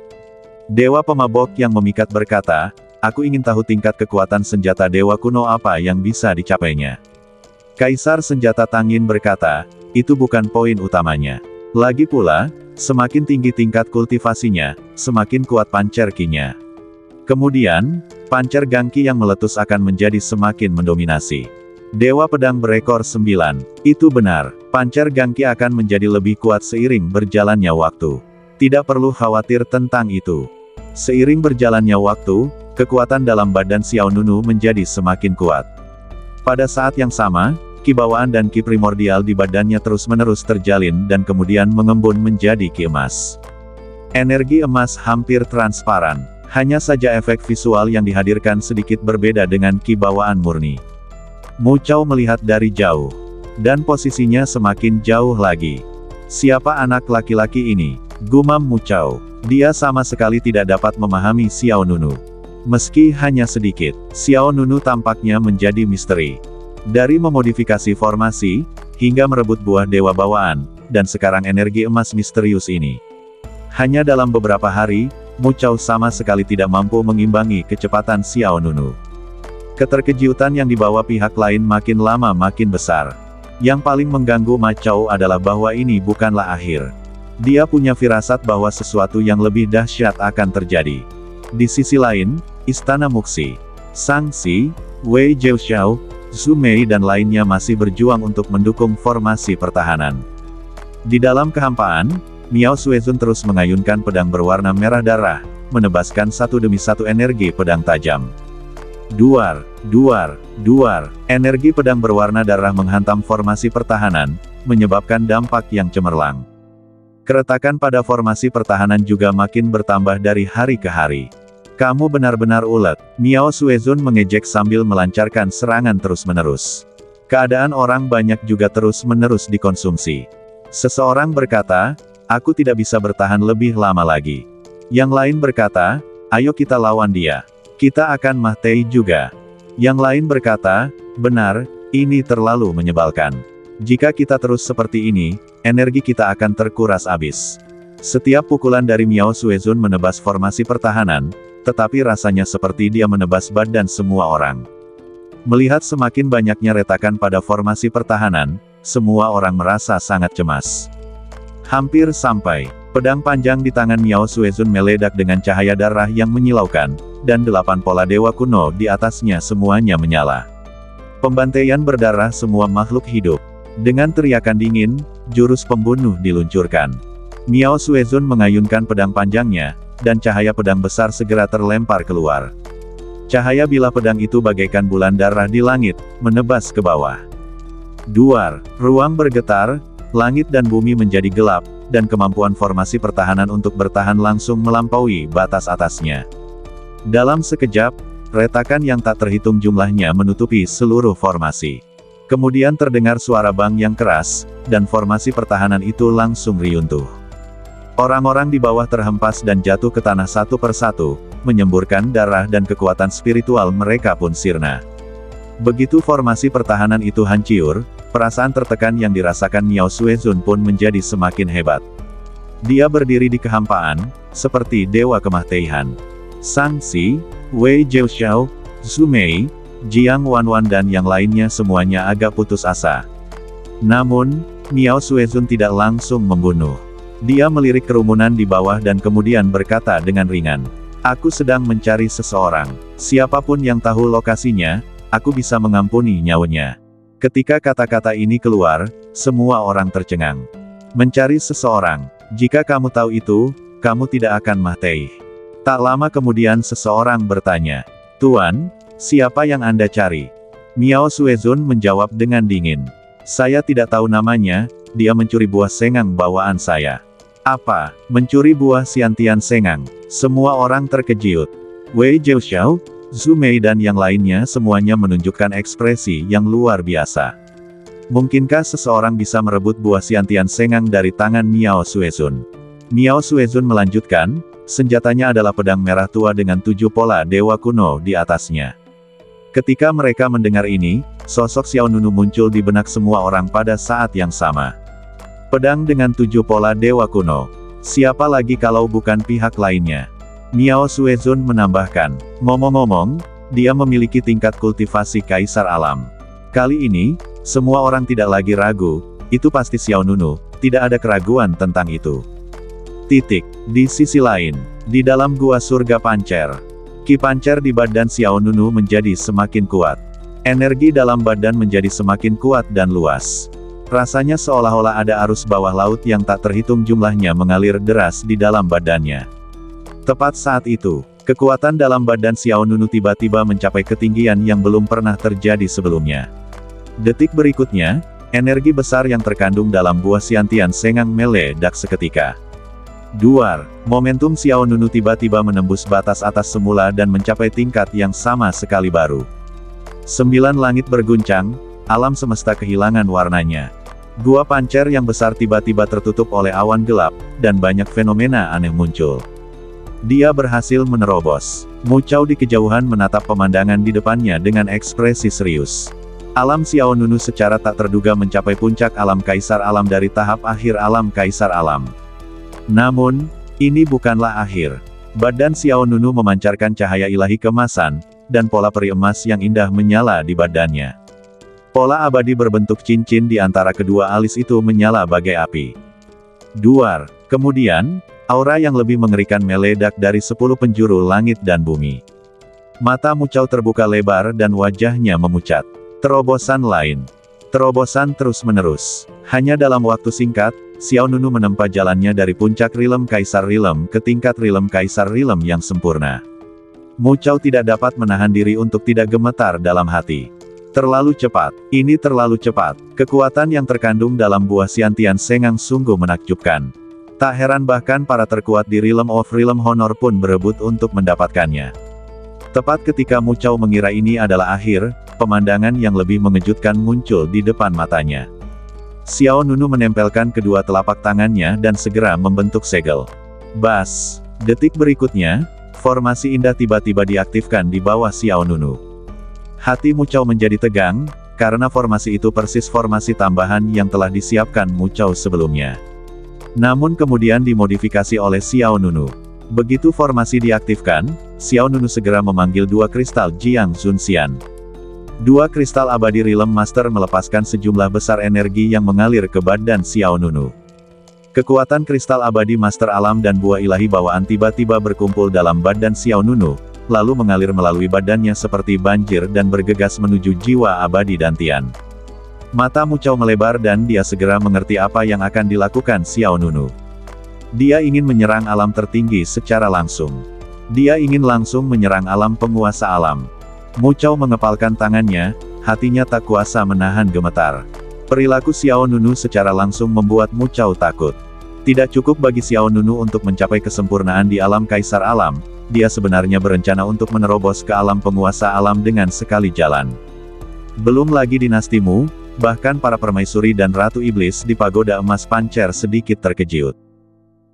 Dewa Pemabok yang memikat berkata, aku ingin tahu tingkat kekuatan senjata Dewa kuno apa yang bisa dicapainya. Kaisar Senjata Tangin berkata, itu bukan poin utamanya. Lagi pula, semakin tinggi tingkat kultivasinya, semakin kuat Pancer Ki-nya. Kemudian, Pancer Gangki yang meletus akan menjadi semakin mendominasi. Dewa Pedang Berekor 9, itu benar, Pancer Gangki akan menjadi lebih kuat seiring berjalannya waktu. Tidak perlu khawatir tentang itu. Seiring berjalannya waktu, kekuatan dalam badan Xiao Nunu menjadi semakin kuat. Pada saat yang sama, ki bawaan dan ki primordial di badannya terus-menerus terjalin dan kemudian mengembun menjadi ki emas. Energi emas hampir transparan, hanya saja efek visual yang dihadirkan sedikit berbeda dengan ki bawaan murni. Mu Chao melihat dari jauh, dan posisinya semakin jauh lagi. Siapa anak laki-laki ini? Gumam Mu Chao. Dia sama sekali tidak dapat memahami Xiao Nunu. Meski hanya sedikit, Xiao Nunu tampaknya menjadi misteri. Dari memodifikasi formasi, hingga merebut buah dewa bawaan, dan sekarang energi emas misterius ini. Hanya dalam beberapa hari, Mu Chao sama sekali tidak mampu mengimbangi kecepatan Xiao Nunu. Keterkejutan yang dibawa pihak lain makin lama makin besar. Yang paling mengganggu Mu Chao adalah bahwa ini bukanlah akhir. Dia punya firasat bahwa sesuatu yang lebih dahsyat akan terjadi. Di sisi lain, Istana Muxi, Shangxi, Wei Zhouxiao, Zhu Mei dan lainnya masih berjuang untuk mendukung formasi pertahanan. Di dalam kehampaan, Miao Suezun terus mengayunkan pedang berwarna merah darah, menebaskan satu demi satu energi pedang tajam. Duar, duar, duar, energi pedang berwarna darah menghantam formasi pertahanan, menyebabkan dampak yang cemerlang. Keretakan pada formasi pertahanan juga makin bertambah dari hari ke hari. Kamu benar-benar ulet, Miao Suezun mengejek sambil melancarkan serangan terus-menerus. Keadaan orang banyak juga terus-menerus dikonsumsi. Seseorang berkata, aku tidak bisa bertahan lebih lama lagi. Yang lain berkata, ayo kita lawan dia. Kita akan mati juga. Yang lain berkata, benar, ini terlalu menyebalkan. Jika kita terus seperti ini, energi kita akan terkuras habis. Setiap pukulan dari Miao Suezun menebas formasi pertahanan, tetapi rasanya seperti dia menebas badan semua orang. Melihat semakin banyaknya retakan pada formasi pertahanan, semua orang merasa sangat cemas. Hampir sampai, pedang panjang di tangan Miao Suezun meledak dengan cahaya darah yang menyilaukan, dan 8 pola dewa kuno di atasnya semuanya menyala. Pembantaian berdarah semua makhluk hidup. Dengan teriakan dingin, jurus pembunuh diluncurkan. Miao Suezun mengayunkan pedang panjangnya, dan cahaya pedang besar segera terlempar keluar. Cahaya bilah pedang itu bagaikan bulan darah di langit, menebas ke bawah. Duar, ruang bergetar, langit dan bumi menjadi gelap, dan kemampuan formasi pertahanan untuk bertahan langsung melampaui batas atasnya. Dalam sekejap, retakan yang tak terhitung jumlahnya menutupi seluruh formasi. Kemudian terdengar suara bang yang keras, dan formasi pertahanan itu langsung riuntuh. Orang-orang di bawah terhempas dan jatuh ke tanah satu persatu, menyemburkan darah dan kekuatan spiritual mereka pun sirna. Begitu formasi pertahanan itu hancur, perasaan tertekan yang dirasakan Miao Suezun pun menjadi semakin hebat. Dia berdiri di kehampaan, seperti dewa kematian. Sang Xi, Wei Jiuxiao, Zhu Mei, Jiang Wanwan dan yang lainnya semuanya agak putus asa. Namun, Miao Suezun tidak langsung membunuh. Dia melirik kerumunan di bawah dan kemudian berkata dengan ringan, aku sedang mencari seseorang. Siapapun yang tahu lokasinya, aku bisa mengampuni nyawanya. Ketika kata-kata ini keluar, semua orang tercengang. Mencari seseorang. Jika kamu tahu itu, kamu tidak akan mati. Tak lama kemudian seseorang bertanya, Tuan, siapa yang Anda cari? Miao Suezun menjawab dengan dingin. Saya tidak tahu namanya, dia mencuri buah sengang bawaan saya. Apa? Mencuri buah Xiantian sengang? Semua orang terkejut. Wei Jiuxiao, Zhu Mei dan yang lainnya semuanya menunjukkan ekspresi yang luar biasa. Mungkinkah seseorang bisa merebut buah Xiantian sengang dari tangan Miao Suezun? Miao Suezun melanjutkan, senjatanya adalah pedang merah tua dengan 7 pola dewa kuno di atasnya. Ketika mereka mendengar ini, sosok Xiao Nunu muncul di benak semua orang pada saat yang sama. Pedang dengan 7 pola dewa kuno. Siapa lagi kalau bukan pihak lainnya? Miao Suezun menambahkan, ngomong-ngomong, dia memiliki tingkat kultivasi kaisar alam. Kali ini, semua orang tidak lagi ragu, itu pasti Xiao Nunu, tidak ada keraguan tentang itu. Di sisi lain, di dalam gua surga pancer, ki pancer di badan Xiao Nunu menjadi semakin kuat. Energi dalam badan menjadi semakin kuat dan luas. Rasanya seolah-olah ada arus bawah laut yang tak terhitung jumlahnya mengalir deras di dalam badannya. Tepat saat itu, kekuatan dalam badan Xiao Nunu tiba-tiba mencapai ketinggian yang belum pernah terjadi sebelumnya. Detik berikutnya, energi besar yang terkandung dalam buah Xiantian sengang meledak seketika. Duar, momentum Xiao Nunu tiba-tiba menembus batas atas semula dan mencapai tingkat yang sama sekali baru. 9 langit berguncang, alam semesta kehilangan warnanya. Gua pancer yang besar tiba-tiba tertutup oleh awan gelap, dan banyak fenomena aneh muncul. Dia berhasil menerobos. Mu Chao di kejauhan menatap pemandangan di depannya dengan ekspresi serius. Alam Xiao Nunu secara tak terduga mencapai puncak alam kaisar alam dari tahap akhir alam kaisar alam. Namun, ini bukanlah akhir. Badan Xiao Nunu memancarkan cahaya ilahi keemasan, dan pola peri emas yang indah menyala di badannya. Pola abadi berbentuk cincin di antara kedua alis itu menyala bagai api. Duar. Kemudian, aura yang lebih mengerikan meledak dari 10 penjuru langit dan bumi. Mata Mu Chao terbuka lebar dan wajahnya memucat. Terobosan lain. Terobosan terus-menerus. Hanya dalam waktu singkat, Xiao Nunu menempa jalannya dari puncak Rilem Kaisar Rilem ke tingkat Rilem Kaisar Rilem yang sempurna. Mu Chao tidak dapat menahan diri untuk tidak gemetar dalam hati. Terlalu cepat. Ini terlalu cepat. Kekuatan yang terkandung dalam buah Xiantian Sengang sungguh menakjubkan. Tak heran bahkan para terkuat di Realm of Realm Honor pun berebut untuk mendapatkannya. Tepat ketika Mu Chao mengira ini adalah akhir, pemandangan yang lebih mengejutkan muncul di depan matanya. Xiao Nunu menempelkan kedua telapak tangannya dan segera membentuk segel. Bas! Detik berikutnya, formasi indah tiba-tiba diaktifkan di bawah Xiao Nunu. Hati Mu Chao menjadi tegang, karena formasi itu persis formasi tambahan yang telah disiapkan Mu Chao sebelumnya. Namun kemudian dimodifikasi oleh Xiao Nunu. Begitu formasi diaktifkan, Xiao Nunu segera memanggil dua kristal Jiang Zunxian. Dua kristal abadi Realm Master melepaskan sejumlah besar energi yang mengalir ke badan Xiao Nunu. Kekuatan kristal abadi Master Alam dan buah ilahi bawaan tiba-tiba berkumpul dalam badan Xiao Nunu, lalu mengalir melalui badannya seperti banjir dan bergegas menuju jiwa abadi Dantian. Mata Mu Chao melebar dan dia segera mengerti apa yang akan dilakukan Xiao Nunu. Dia ingin menyerang alam tertinggi secara langsung. Dia ingin langsung menyerang alam penguasa alam. Mu Chao mengepalkan tangannya, hatinya tak kuasa menahan gemetar. Perilaku Xiao Nunu secara langsung membuat Mu Chao takut. Tidak cukup bagi Xiao Nunu untuk mencapai kesempurnaan di alam Kaisar Alam, dia sebenarnya berencana untuk menerobos ke alam penguasa alam dengan sekali jalan. Belum lagi dinasti Mu, bahkan para permaisuri dan Ratu Iblis di Pagoda Emas Pancer sedikit terkejut.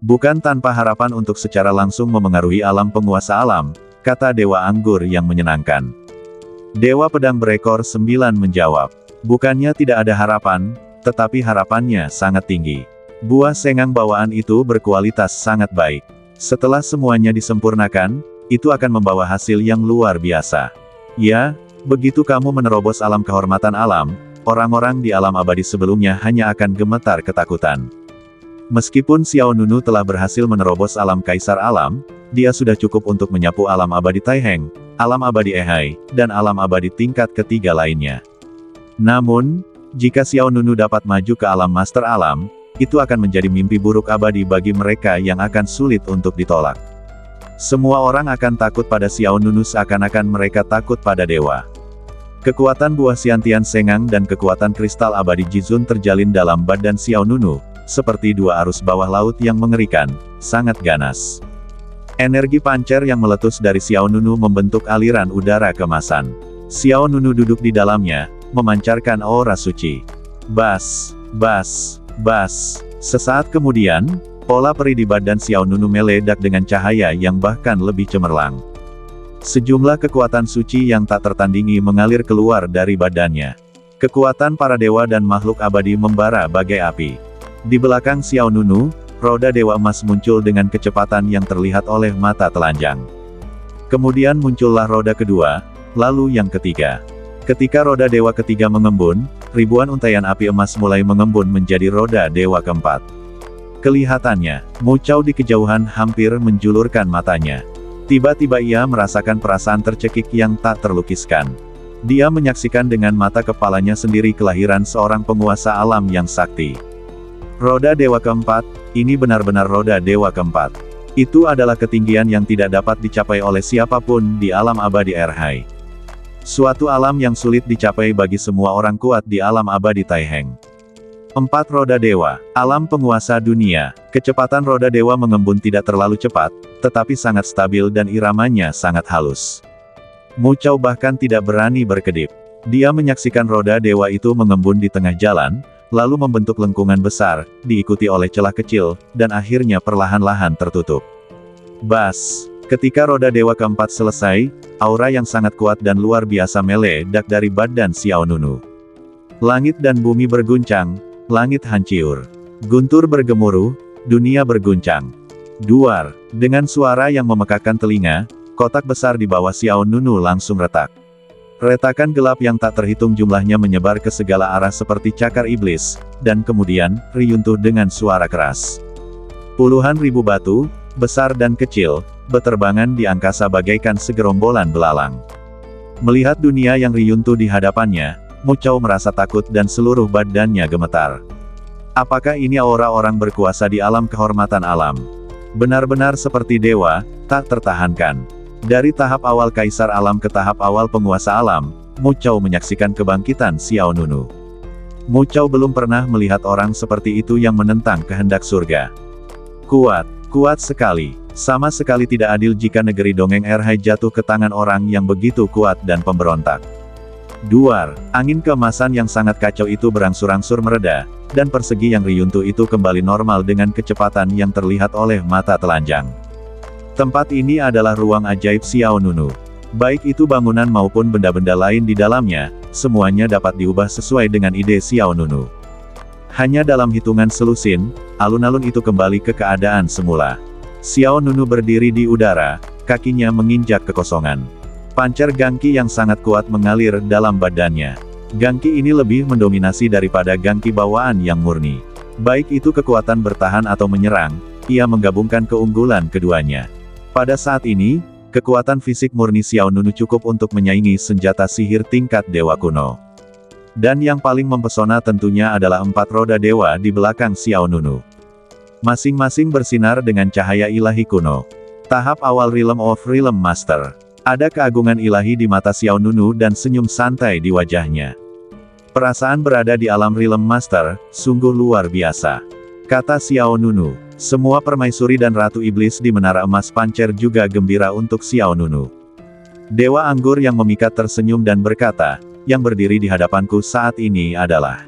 Bukan tanpa harapan untuk secara langsung memengaruhi alam penguasa alam, kata Dewa Anggur yang menyenangkan. Dewa Pedang Berekor 9 menjawab. Bukannya tidak ada harapan, tetapi harapannya sangat tinggi. Buah sengang bawaan itu berkualitas sangat baik. Setelah semuanya disempurnakan, itu akan membawa hasil yang luar biasa. Ya, begitu kamu menerobos alam kehormatan alam, orang-orang di alam abadi sebelumnya hanya akan gemetar ketakutan. Meskipun Xiao Nunu telah berhasil menerobos alam Kaisar Alam, dia sudah cukup untuk menyapu alam abadi Taiheng, alam abadi Ehai, dan alam abadi tingkat ketiga lainnya. Namun, jika Xiao Nunu dapat maju ke alam Master Alam, itu akan menjadi mimpi buruk abadi bagi mereka yang akan sulit untuk ditolak. Semua orang akan takut pada Xiao Nunu seakan-akan mereka takut pada dewa. Kekuatan buah Xiantian Sengang dan kekuatan kristal abadi Jizun terjalin dalam badan Xiao Nunu, seperti dua arus bawah laut yang mengerikan, sangat ganas. Energi pancer yang meletus dari Xiao Nunu membentuk aliran udara kemasan. Xiao Nunu duduk di dalamnya, memancarkan aura suci. Bas, bas, bas. Sesaat kemudian, pola peri di badan Xiao Nunu meledak dengan cahaya yang bahkan lebih cemerlang. Sejumlah kekuatan suci yang tak tertandingi mengalir keluar dari badannya. Kekuatan para dewa dan makhluk abadi membara bagai api. Di belakang Xiao Nunu, roda Dewa Emas muncul dengan kecepatan yang terlihat oleh mata telanjang. Kemudian muncullah roda kedua, lalu yang ketiga. Ketika roda dewa ketiga mengembun, ribuan untaian api emas mulai mengembun menjadi roda dewa keempat. Kelihatannya, Mu Chao di kejauhan hampir menjulurkan matanya. Tiba-tiba ia merasakan perasaan tercekik yang tak terlukiskan. Dia menyaksikan dengan mata kepalanya sendiri kelahiran seorang penguasa alam yang sakti. Roda dewa keempat, ini benar-benar roda dewa keempat. Itu adalah ketinggian yang tidak dapat dicapai oleh siapapun di alam abadi Erhai. Suatu alam yang sulit dicapai bagi semua orang kuat di alam abadi Taiheng. 4 roda dewa, alam penguasa dunia. Kecepatan roda dewa mengembun tidak terlalu cepat, tetapi sangat stabil dan iramanya sangat halus. Mu Chao bahkan tidak berani berkedip. Dia menyaksikan roda dewa itu mengembun di tengah jalan, lalu membentuk lengkungan besar, diikuti oleh celah kecil, dan akhirnya perlahan-lahan tertutup. Bas! Ketika roda dewa keempat selesai, aura yang sangat kuat dan luar biasa meledak dari badan Xiao Nunu. Langit dan bumi berguncang, langit hancur. Guntur bergemuruh, dunia berguncang. Duar! Dengan suara yang memekakkan telinga, kotak besar di bawah Xiao Nunu langsung retak. Retakan gelap yang tak terhitung jumlahnya menyebar ke segala arah seperti cakar iblis, dan kemudian, riyuntuh dengan suara keras. Puluhan ribu batu, besar dan kecil, beterbangan di angkasa bagaikan segerombolan belalang. Melihat dunia yang riyuntuh di hadapannya, Mu Chao merasa takut dan seluruh badannya gemetar. Apakah ini aura orang berkuasa di alam kehormatan alam? Benar-benar seperti dewa, tak tertahankan. Dari tahap awal kaisar alam ke tahap awal penguasa alam, Mu Chao menyaksikan kebangkitan Xiao Nunu. Mu Chao belum pernah melihat orang seperti itu yang menentang kehendak surga. Kuat, kuat sekali. Sama sekali tidak adil jika negeri dongeng Erhai jatuh ke tangan orang yang begitu kuat dan pemberontak. Duar, angin keemasan yang sangat kacau itu berangsur-angsur mereda, dan persegi yang riyuntuh itu kembali normal dengan kecepatan yang terlihat oleh mata telanjang. Tempat ini adalah ruang ajaib Xiao Nunu. Baik itu bangunan maupun benda-benda lain di dalamnya, semuanya dapat diubah sesuai dengan ide Xiao Nunu. Hanya dalam hitungan selusin, alun-alun itu kembali ke keadaan semula. Xiao Nunu berdiri di udara, kakinya menginjak kekosongan. Pancar gangki yang sangat kuat mengalir dalam badannya. Gangki ini lebih mendominasi daripada gangki bawaan yang murni. Baik itu kekuatan bertahan atau menyerang, ia menggabungkan keunggulan keduanya. Pada saat ini, kekuatan fisik murni Xiao Nunu cukup untuk menyaingi senjata sihir tingkat dewa kuno. Dan yang paling mempesona tentunya adalah 4 roda dewa di belakang Xiao Nunu. Masing-masing bersinar dengan cahaya ilahi kuno. Tahap awal Realm of Realm Master. Ada keagungan ilahi di mata Xiao Nunu dan senyum santai di wajahnya. Perasaan berada di alam Realm Master, sungguh luar biasa. Kata Xiao Nunu. Semua permaisuri dan ratu iblis di menara emas pancer juga gembira untuk Xiao Nunu. Dewa anggur yang memikat tersenyum dan berkata, yang berdiri di hadapanku saat ini adalah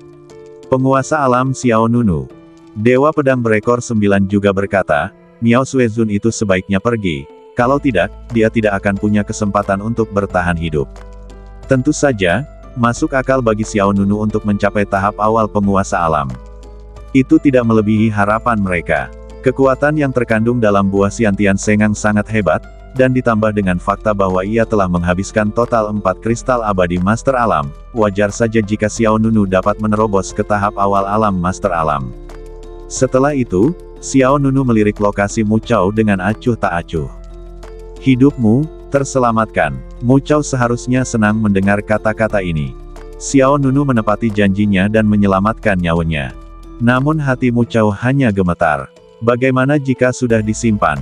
penguasa alam Xiao Nunu. Dewa pedang berekor 9 juga berkata, Miao Suezun itu sebaiknya pergi, kalau tidak, dia tidak akan punya kesempatan untuk bertahan hidup. Tentu saja, masuk akal bagi Xiao Nunu untuk mencapai tahap awal penguasa alam. Itu tidak melebihi harapan mereka. Kekuatan yang terkandung dalam buah Xiantian Sengang sangat hebat, dan ditambah dengan fakta bahwa ia telah menghabiskan total 4 kristal abadi Master Alam, wajar saja jika Xiao Nunu dapat menerobos ke tahap awal alam Master Alam. Setelah itu, Xiao Nunu melirik lokasi Mu Chao dengan acuh tak acuh. Hidupmu terselamatkan. Mu Chao seharusnya senang mendengar kata-kata ini. Xiao Nunu menepati janjinya dan menyelamatkan nyawanya. Namun hati Mu Chao hanya gemetar. Bagaimana jika sudah disimpan?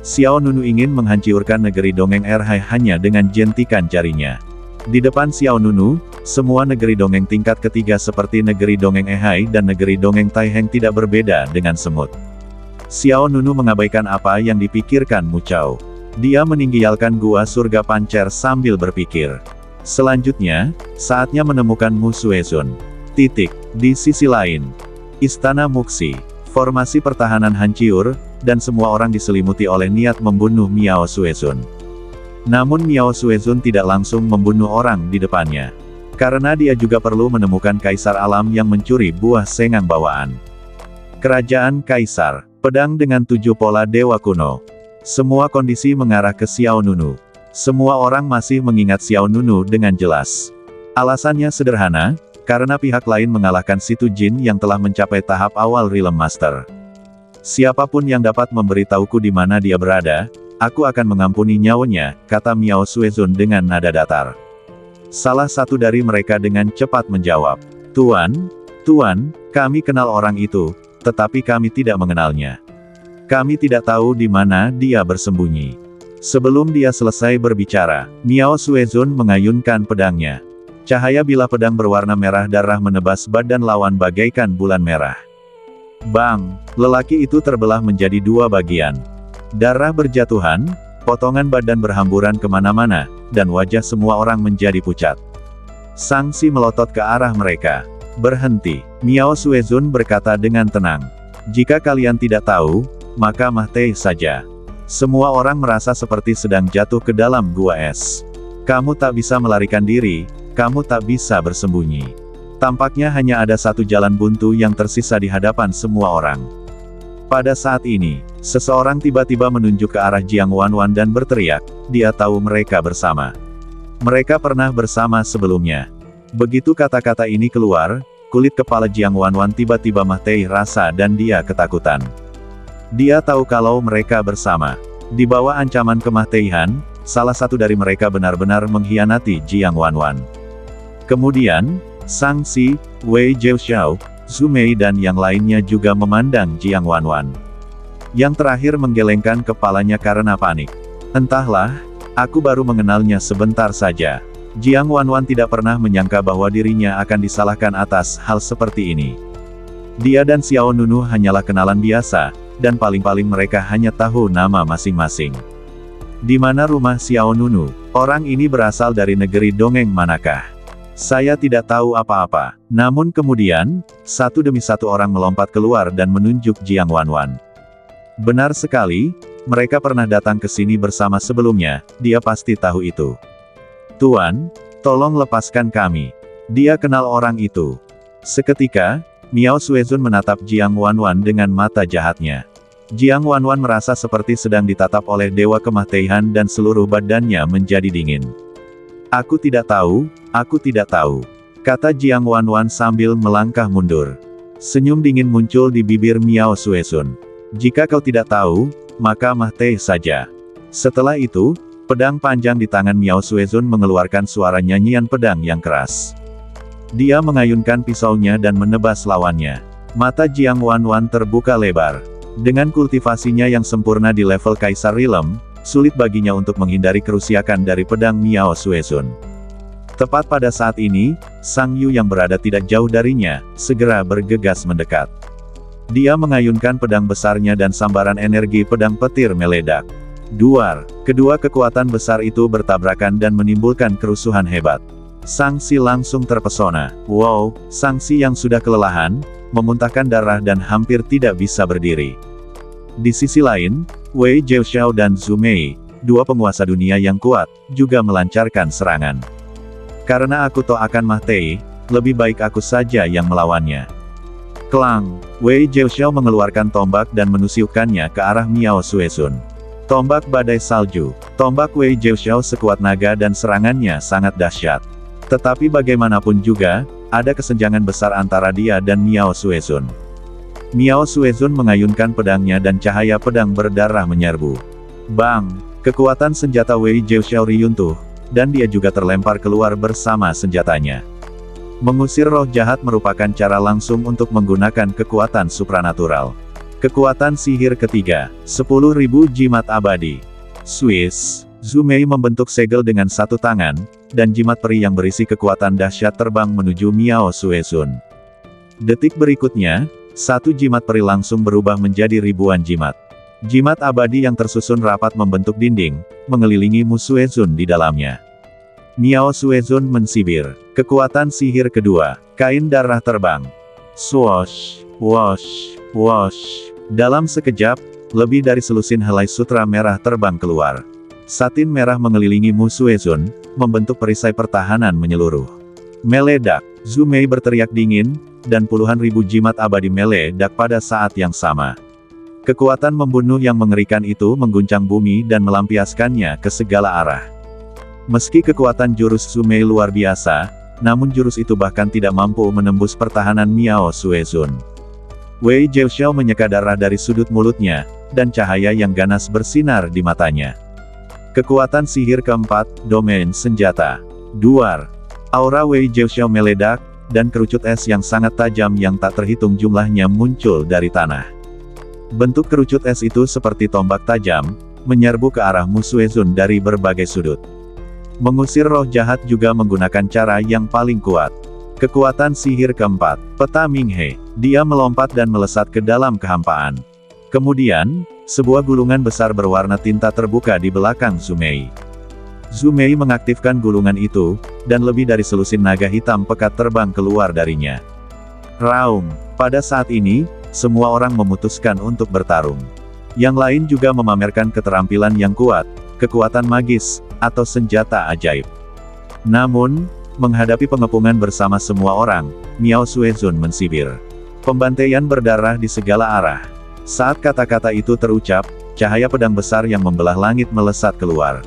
Xiao Nunu ingin menghancurkan negeri dongeng Erhai hanya dengan jentikan jarinya. Di depan Xiao Nunu, semua negeri dongeng tingkat ketiga seperti negeri dongeng Erhai dan negeri dongeng Taiheng tidak berbeda dengan semut. Xiao Nunu mengabaikan apa yang dipikirkan Mu Chao. Dia meninggalkan gua surga pancer sambil berpikir. Selanjutnya, saatnya menemukan Mu Suezun. Di sisi lain, Istana Muxi. Formasi pertahanan hancur, dan semua orang diselimuti oleh niat membunuh Miao Suezun. Namun Miao Suezun tidak langsung membunuh orang di depannya. Karena dia juga perlu menemukan Kaisar Alam yang mencuri buah sengang bawaan. Kerajaan Kaisar, pedang dengan 7 pola dewa kuno. Semua kondisi mengarah ke Xiao Nunu. Semua orang masih mengingat Xiao Nunu dengan jelas. Alasannya sederhana, karena pihak lain mengalahkan Situ Jin yang telah mencapai tahap awal Realm Master. Siapapun yang dapat memberitahuku di mana dia berada, aku akan mengampuni nyawanya, kata Miao Suezun dengan nada datar. Salah satu dari mereka dengan cepat menjawab, Tuan, kami kenal orang itu, tetapi kami tidak mengenalnya. Kami tidak tahu di mana dia bersembunyi. Sebelum dia selesai berbicara, Miao Suezun mengayunkan pedangnya. Cahaya bilah pedang berwarna merah darah menebas badan lawan bagaikan bulan merah. Bang! Lelaki itu terbelah menjadi 2 bagian. Darah berjatuhan, potongan badan berhamburan kemana-mana, dan wajah semua orang menjadi pucat. Sangsi melotot ke arah mereka. Berhenti. Miao Suezun berkata dengan tenang. Jika kalian tidak tahu, maka mati saja. Semua orang merasa seperti sedang jatuh ke dalam gua es. Kamu tak bisa melarikan diri. Kamu tak bisa bersembunyi. Tampaknya hanya ada satu jalan buntu yang tersisa di hadapan semua orang. Pada saat ini, seseorang tiba-tiba menunjuk ke arah Jiang Wanwan dan berteriak, dia tahu mereka bersama. Mereka pernah bersama sebelumnya. Begitu kata-kata ini keluar, kulit kepala Jiang Wanwan tiba-tiba mati rasa dan dia ketakutan. Dia tahu kalau mereka bersama. Di bawah ancaman kematian, salah satu dari mereka benar-benar mengkhianati Jiang Wanwan. Kemudian, Sang Si, Wei Jiaoxiao, Zhu Mei dan yang lainnya juga memandang Jiang Wanwan. Yang terakhir menggelengkan kepalanya karena panik. Entahlah, aku baru mengenalnya sebentar saja. Jiang Wanwan tidak pernah menyangka bahwa dirinya akan disalahkan atas hal seperti ini. Dia dan Xiao Nunu hanyalah kenalan biasa, dan paling-paling mereka hanya tahu nama masing-masing. Di mana rumah Xiao Nunu? Orang ini berasal dari negeri dongeng manakah? Saya tidak tahu apa-apa. Namun kemudian, satu demi satu orang melompat keluar dan menunjuk Jiang Wanwan. Benar sekali, mereka pernah datang ke sini bersama sebelumnya, dia pasti tahu itu. Tuan, tolong lepaskan kami. Dia kenal orang itu. Seketika, Miao Suezun menatap Jiang Wanwan dengan mata jahatnya. Jiang Wanwan merasa seperti sedang ditatap oleh dewa kematian dan seluruh badannya menjadi dingin. Aku tidak tahu, kata Jiang Wanwan sambil melangkah mundur. Senyum dingin muncul di bibir Miao Suezun. Jika kau tidak tahu, maka mati saja. Setelah itu, pedang panjang di tangan Miao Suezun mengeluarkan suara nyanyian pedang yang keras. Dia mengayunkan pisaunya dan menebas lawannya. Mata Jiang Wanwan terbuka lebar. Dengan kultivasinya yang sempurna di level Kaisar Rilem, sulit baginya untuk menghindari kerusakan dari pedang Miao Suezun. Tepat pada saat ini, Sang Yu yang berada tidak jauh darinya, segera bergegas mendekat. Dia mengayunkan pedang besarnya dan sambaran energi pedang petir meledak. Duar, kedua kekuatan besar itu bertabrakan dan menimbulkan kerusuhan hebat. Sang Si langsung terpesona. Wow, Sang Si yang sudah kelelahan, memuntahkan darah dan hampir tidak bisa berdiri. Di sisi lain, Wei Jiaoxiao dan Zhu Mei, dua penguasa dunia yang kuat, juga melancarkan serangan. Karena aku toh akan mati, lebih baik aku saja yang melawannya. Klang, Wei Jiaoxiao mengeluarkan tombak dan menusukkannya ke arah Miao Suezun. Tombak badai salju. Tombak Wei Jiaoxiao sekuat naga dan serangannya sangat dahsyat. Tetapi bagaimanapun juga, ada kesenjangan besar antara dia dan Miao Suezun. Miao Suezun mengayunkan pedangnya dan cahaya pedang berdarah menyerbu. Bang! Kekuatan senjata Wei Jiaoxiao runtuh, dan dia juga terlempar keluar bersama senjatanya. Mengusir roh jahat merupakan cara langsung untuk menggunakan kekuatan supranatural. Kekuatan sihir ketiga, 10.000 jimat abadi. Swiss, Zhu Mei membentuk segel dengan satu tangan, dan jimat peri yang berisi kekuatan dahsyat terbang menuju Miao Suezun. Detik berikutnya, satu jimat peri langsung berubah menjadi ribuan jimat. Jimat abadi yang tersusun rapat membentuk dinding, mengelilingi Mu Suezun di dalamnya. Miao Suezun mensibir. Kekuatan sihir kedua, kain darah terbang. Swoosh, whoosh, whoosh. Dalam sekejap, lebih dari selusin helai sutra merah terbang keluar. Satin merah mengelilingi Mu Suezun, membentuk perisai pertahanan menyeluruh. Meledak, Zhu Mei berteriak dingin, dan puluhan ribu jimat abadi meledak pada saat yang sama. Kekuatan membunuh yang mengerikan itu mengguncang bumi dan melampiaskannya ke segala arah. Meski kekuatan jurus Zhu Mei luar biasa, namun jurus itu bahkan tidak mampu menembus pertahanan Miao Suezun. Wei Jiaoxiao menyeka darah dari sudut mulutnya, dan cahaya yang ganas bersinar di matanya. Kekuatan sihir keempat, domain senjata. Duar. Aura Wei Jiaoxiao meledak, dan kerucut es yang sangat tajam yang tak terhitung jumlahnya muncul dari tanah. Bentuk kerucut es itu seperti tombak tajam, menyerbu ke arah Mu Suezun dari berbagai sudut. Mengusir roh jahat juga menggunakan cara yang paling kuat. Kekuatan sihir keempat, peta Minghe. Dia melompat dan melesat ke dalam kehampaan. Kemudian, sebuah gulungan besar berwarna tinta terbuka di belakang Zhu Mei. Zhu Mei mengaktifkan gulungan itu, dan lebih dari selusin naga hitam pekat terbang keluar darinya. Raung. Pada saat ini, semua orang memutuskan untuk bertarung. Yang lain juga memamerkan keterampilan yang kuat, kekuatan magis, atau senjata ajaib. Namun, menghadapi pengepungan bersama semua orang, Miao Suezun mensibir. Pembantaian berdarah di segala arah. Saat kata-kata itu terucap, cahaya pedang besar yang membelah langit melesat keluar.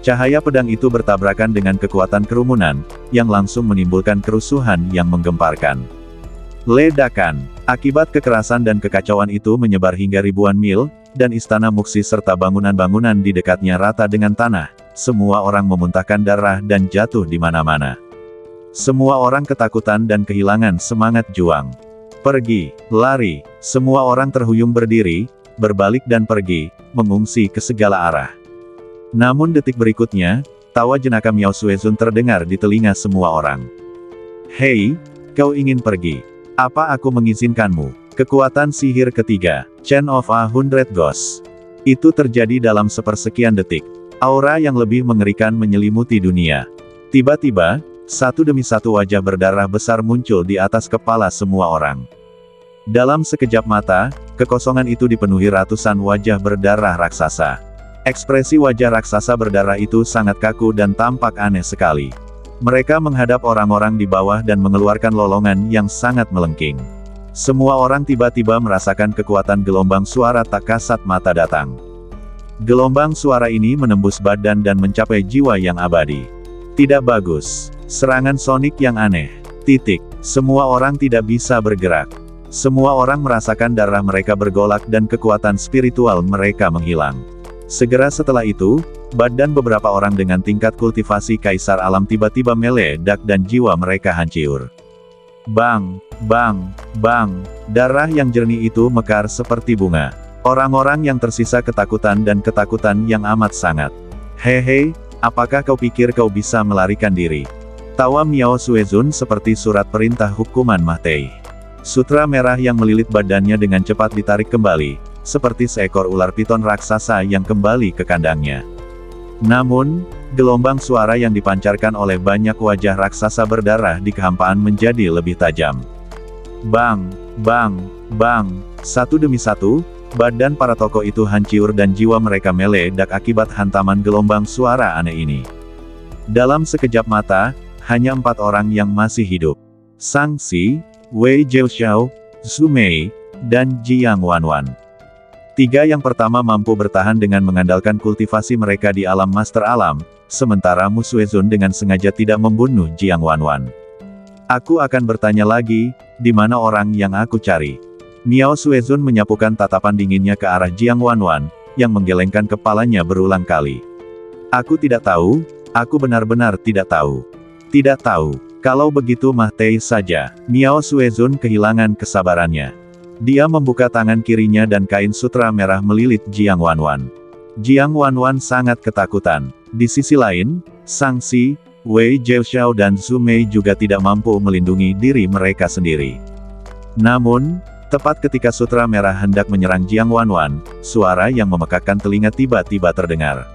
Cahaya pedang itu bertabrakan dengan kekuatan kerumunan, yang langsung menimbulkan kerusuhan yang menggemparkan. Ledakan. Akibat kekerasan dan kekacauan itu menyebar hingga ribuan mil, dan istana Muxi serta bangunan-bangunan di dekatnya rata dengan tanah. Semua orang memuntahkan darah dan jatuh di mana-mana. Semua orang ketakutan dan kehilangan semangat juang. Pergi, lari, semua orang terhuyung berdiri, berbalik dan pergi, mengungsi ke segala arah. Namun detik berikutnya, tawa jenaka Miao Suezun terdengar di telinga semua orang. Hei, kau ingin pergi? Apa aku mengizinkanmu? Kekuatan sihir ketiga, Chain of a Hundred Ghosts. Itu terjadi dalam sepersekian detik. Aura yang lebih mengerikan menyelimuti dunia. Tiba-tiba, satu demi satu wajah berdarah besar muncul di atas kepala semua orang. Dalam sekejap mata, kekosongan itu dipenuhi ratusan wajah berdarah raksasa. Ekspresi wajah raksasa berdarah itu sangat kaku dan tampak aneh sekali. Mereka menghadap orang-orang di bawah dan mengeluarkan lolongan yang sangat melengking. Semua orang tiba-tiba merasakan kekuatan gelombang suara tak kasat mata datang. Gelombang suara ini menembus badan dan mencapai jiwa yang abadi. Tidak bagus. Serangan sonik yang aneh. Semua orang tidak bisa bergerak. Semua orang merasakan darah mereka bergolak dan kekuatan spiritual mereka menghilang. Segera setelah itu, badan beberapa orang dengan tingkat kultivasi kaisar alam tiba-tiba meledak dan jiwa mereka hancur. Bang, bang, bang, darah yang jernih itu mekar seperti bunga. Orang-orang yang tersisa ketakutan dan ketakutan yang amat sangat. Hehe, apakah kau pikir kau bisa melarikan diri? Tawa Miao Suezun seperti surat perintah hukuman Mahtei. Sutra merah yang melilit badannya dengan cepat ditarik kembali, seperti seekor ular piton raksasa yang kembali ke kandangnya. Namun, gelombang suara yang dipancarkan oleh banyak wajah raksasa berdarah di kehampaan menjadi lebih tajam. Bang, bang, bang, satu demi satu, badan para tokoh itu hancur dan jiwa mereka meledak akibat hantaman gelombang suara aneh ini. Dalam sekejap mata, hanya 4 orang yang masih hidup. Shang-Chi, Wei Zhouxiao, Zhu Mei, dan Jiang Wanwan. 3 yang pertama mampu bertahan dengan mengandalkan kultivasi mereka di alam master alam, sementara Mu Suezun dengan sengaja tidak membunuh Jiang Wanwan. Aku akan bertanya lagi, di mana orang yang aku cari? Miao Suezun menyapukan tatapan dinginnya ke arah Jiang Wanwan, yang menggelengkan kepalanya berulang kali. Aku tidak tahu, aku benar-benar tidak tahu. Tidak tahu. Kalau begitu Mahtei saja. Miao Suezun kehilangan kesabarannya. Dia membuka tangan kirinya dan kain sutra merah melilit Jiang Wanwan. Jiang Wanwan sangat ketakutan. Di sisi lain, Shang-Chi, Wei Zhouxiao dan Zhu Mei juga tidak mampu melindungi diri mereka sendiri. Namun, tepat ketika sutra merah hendak menyerang Jiang Wanwan, suara yang memekakkan telinga tiba-tiba terdengar.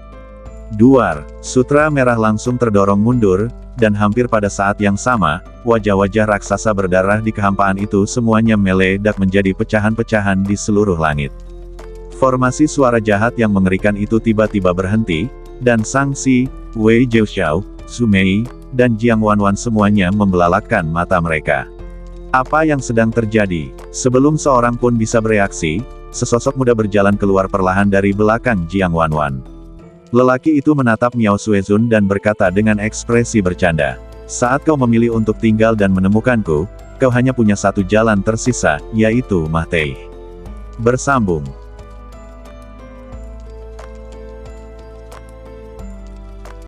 Duar, sutra merah langsung terdorong mundur, dan hampir pada saat yang sama, wajah-wajah raksasa berdarah di kehampaan itu semuanya meledak menjadi pecahan-pecahan di seluruh langit. Formasi suara jahat yang mengerikan itu tiba-tiba berhenti, dan Shang-Chi, Wei Zhouxiao, Zhu Mei, dan Jiang Wanwan semuanya membelalakkan mata mereka. Apa yang sedang terjadi? Sebelum seorang pun bisa bereaksi, sesosok muda berjalan keluar perlahan dari belakang Jiang Wanwan. Lelaki itu menatap Miao Suezun dan berkata dengan ekspresi bercanda. Saat kau memilih untuk tinggal dan menemukanku, kau hanya punya satu jalan tersisa, yaitu Mahtei. Bersambung.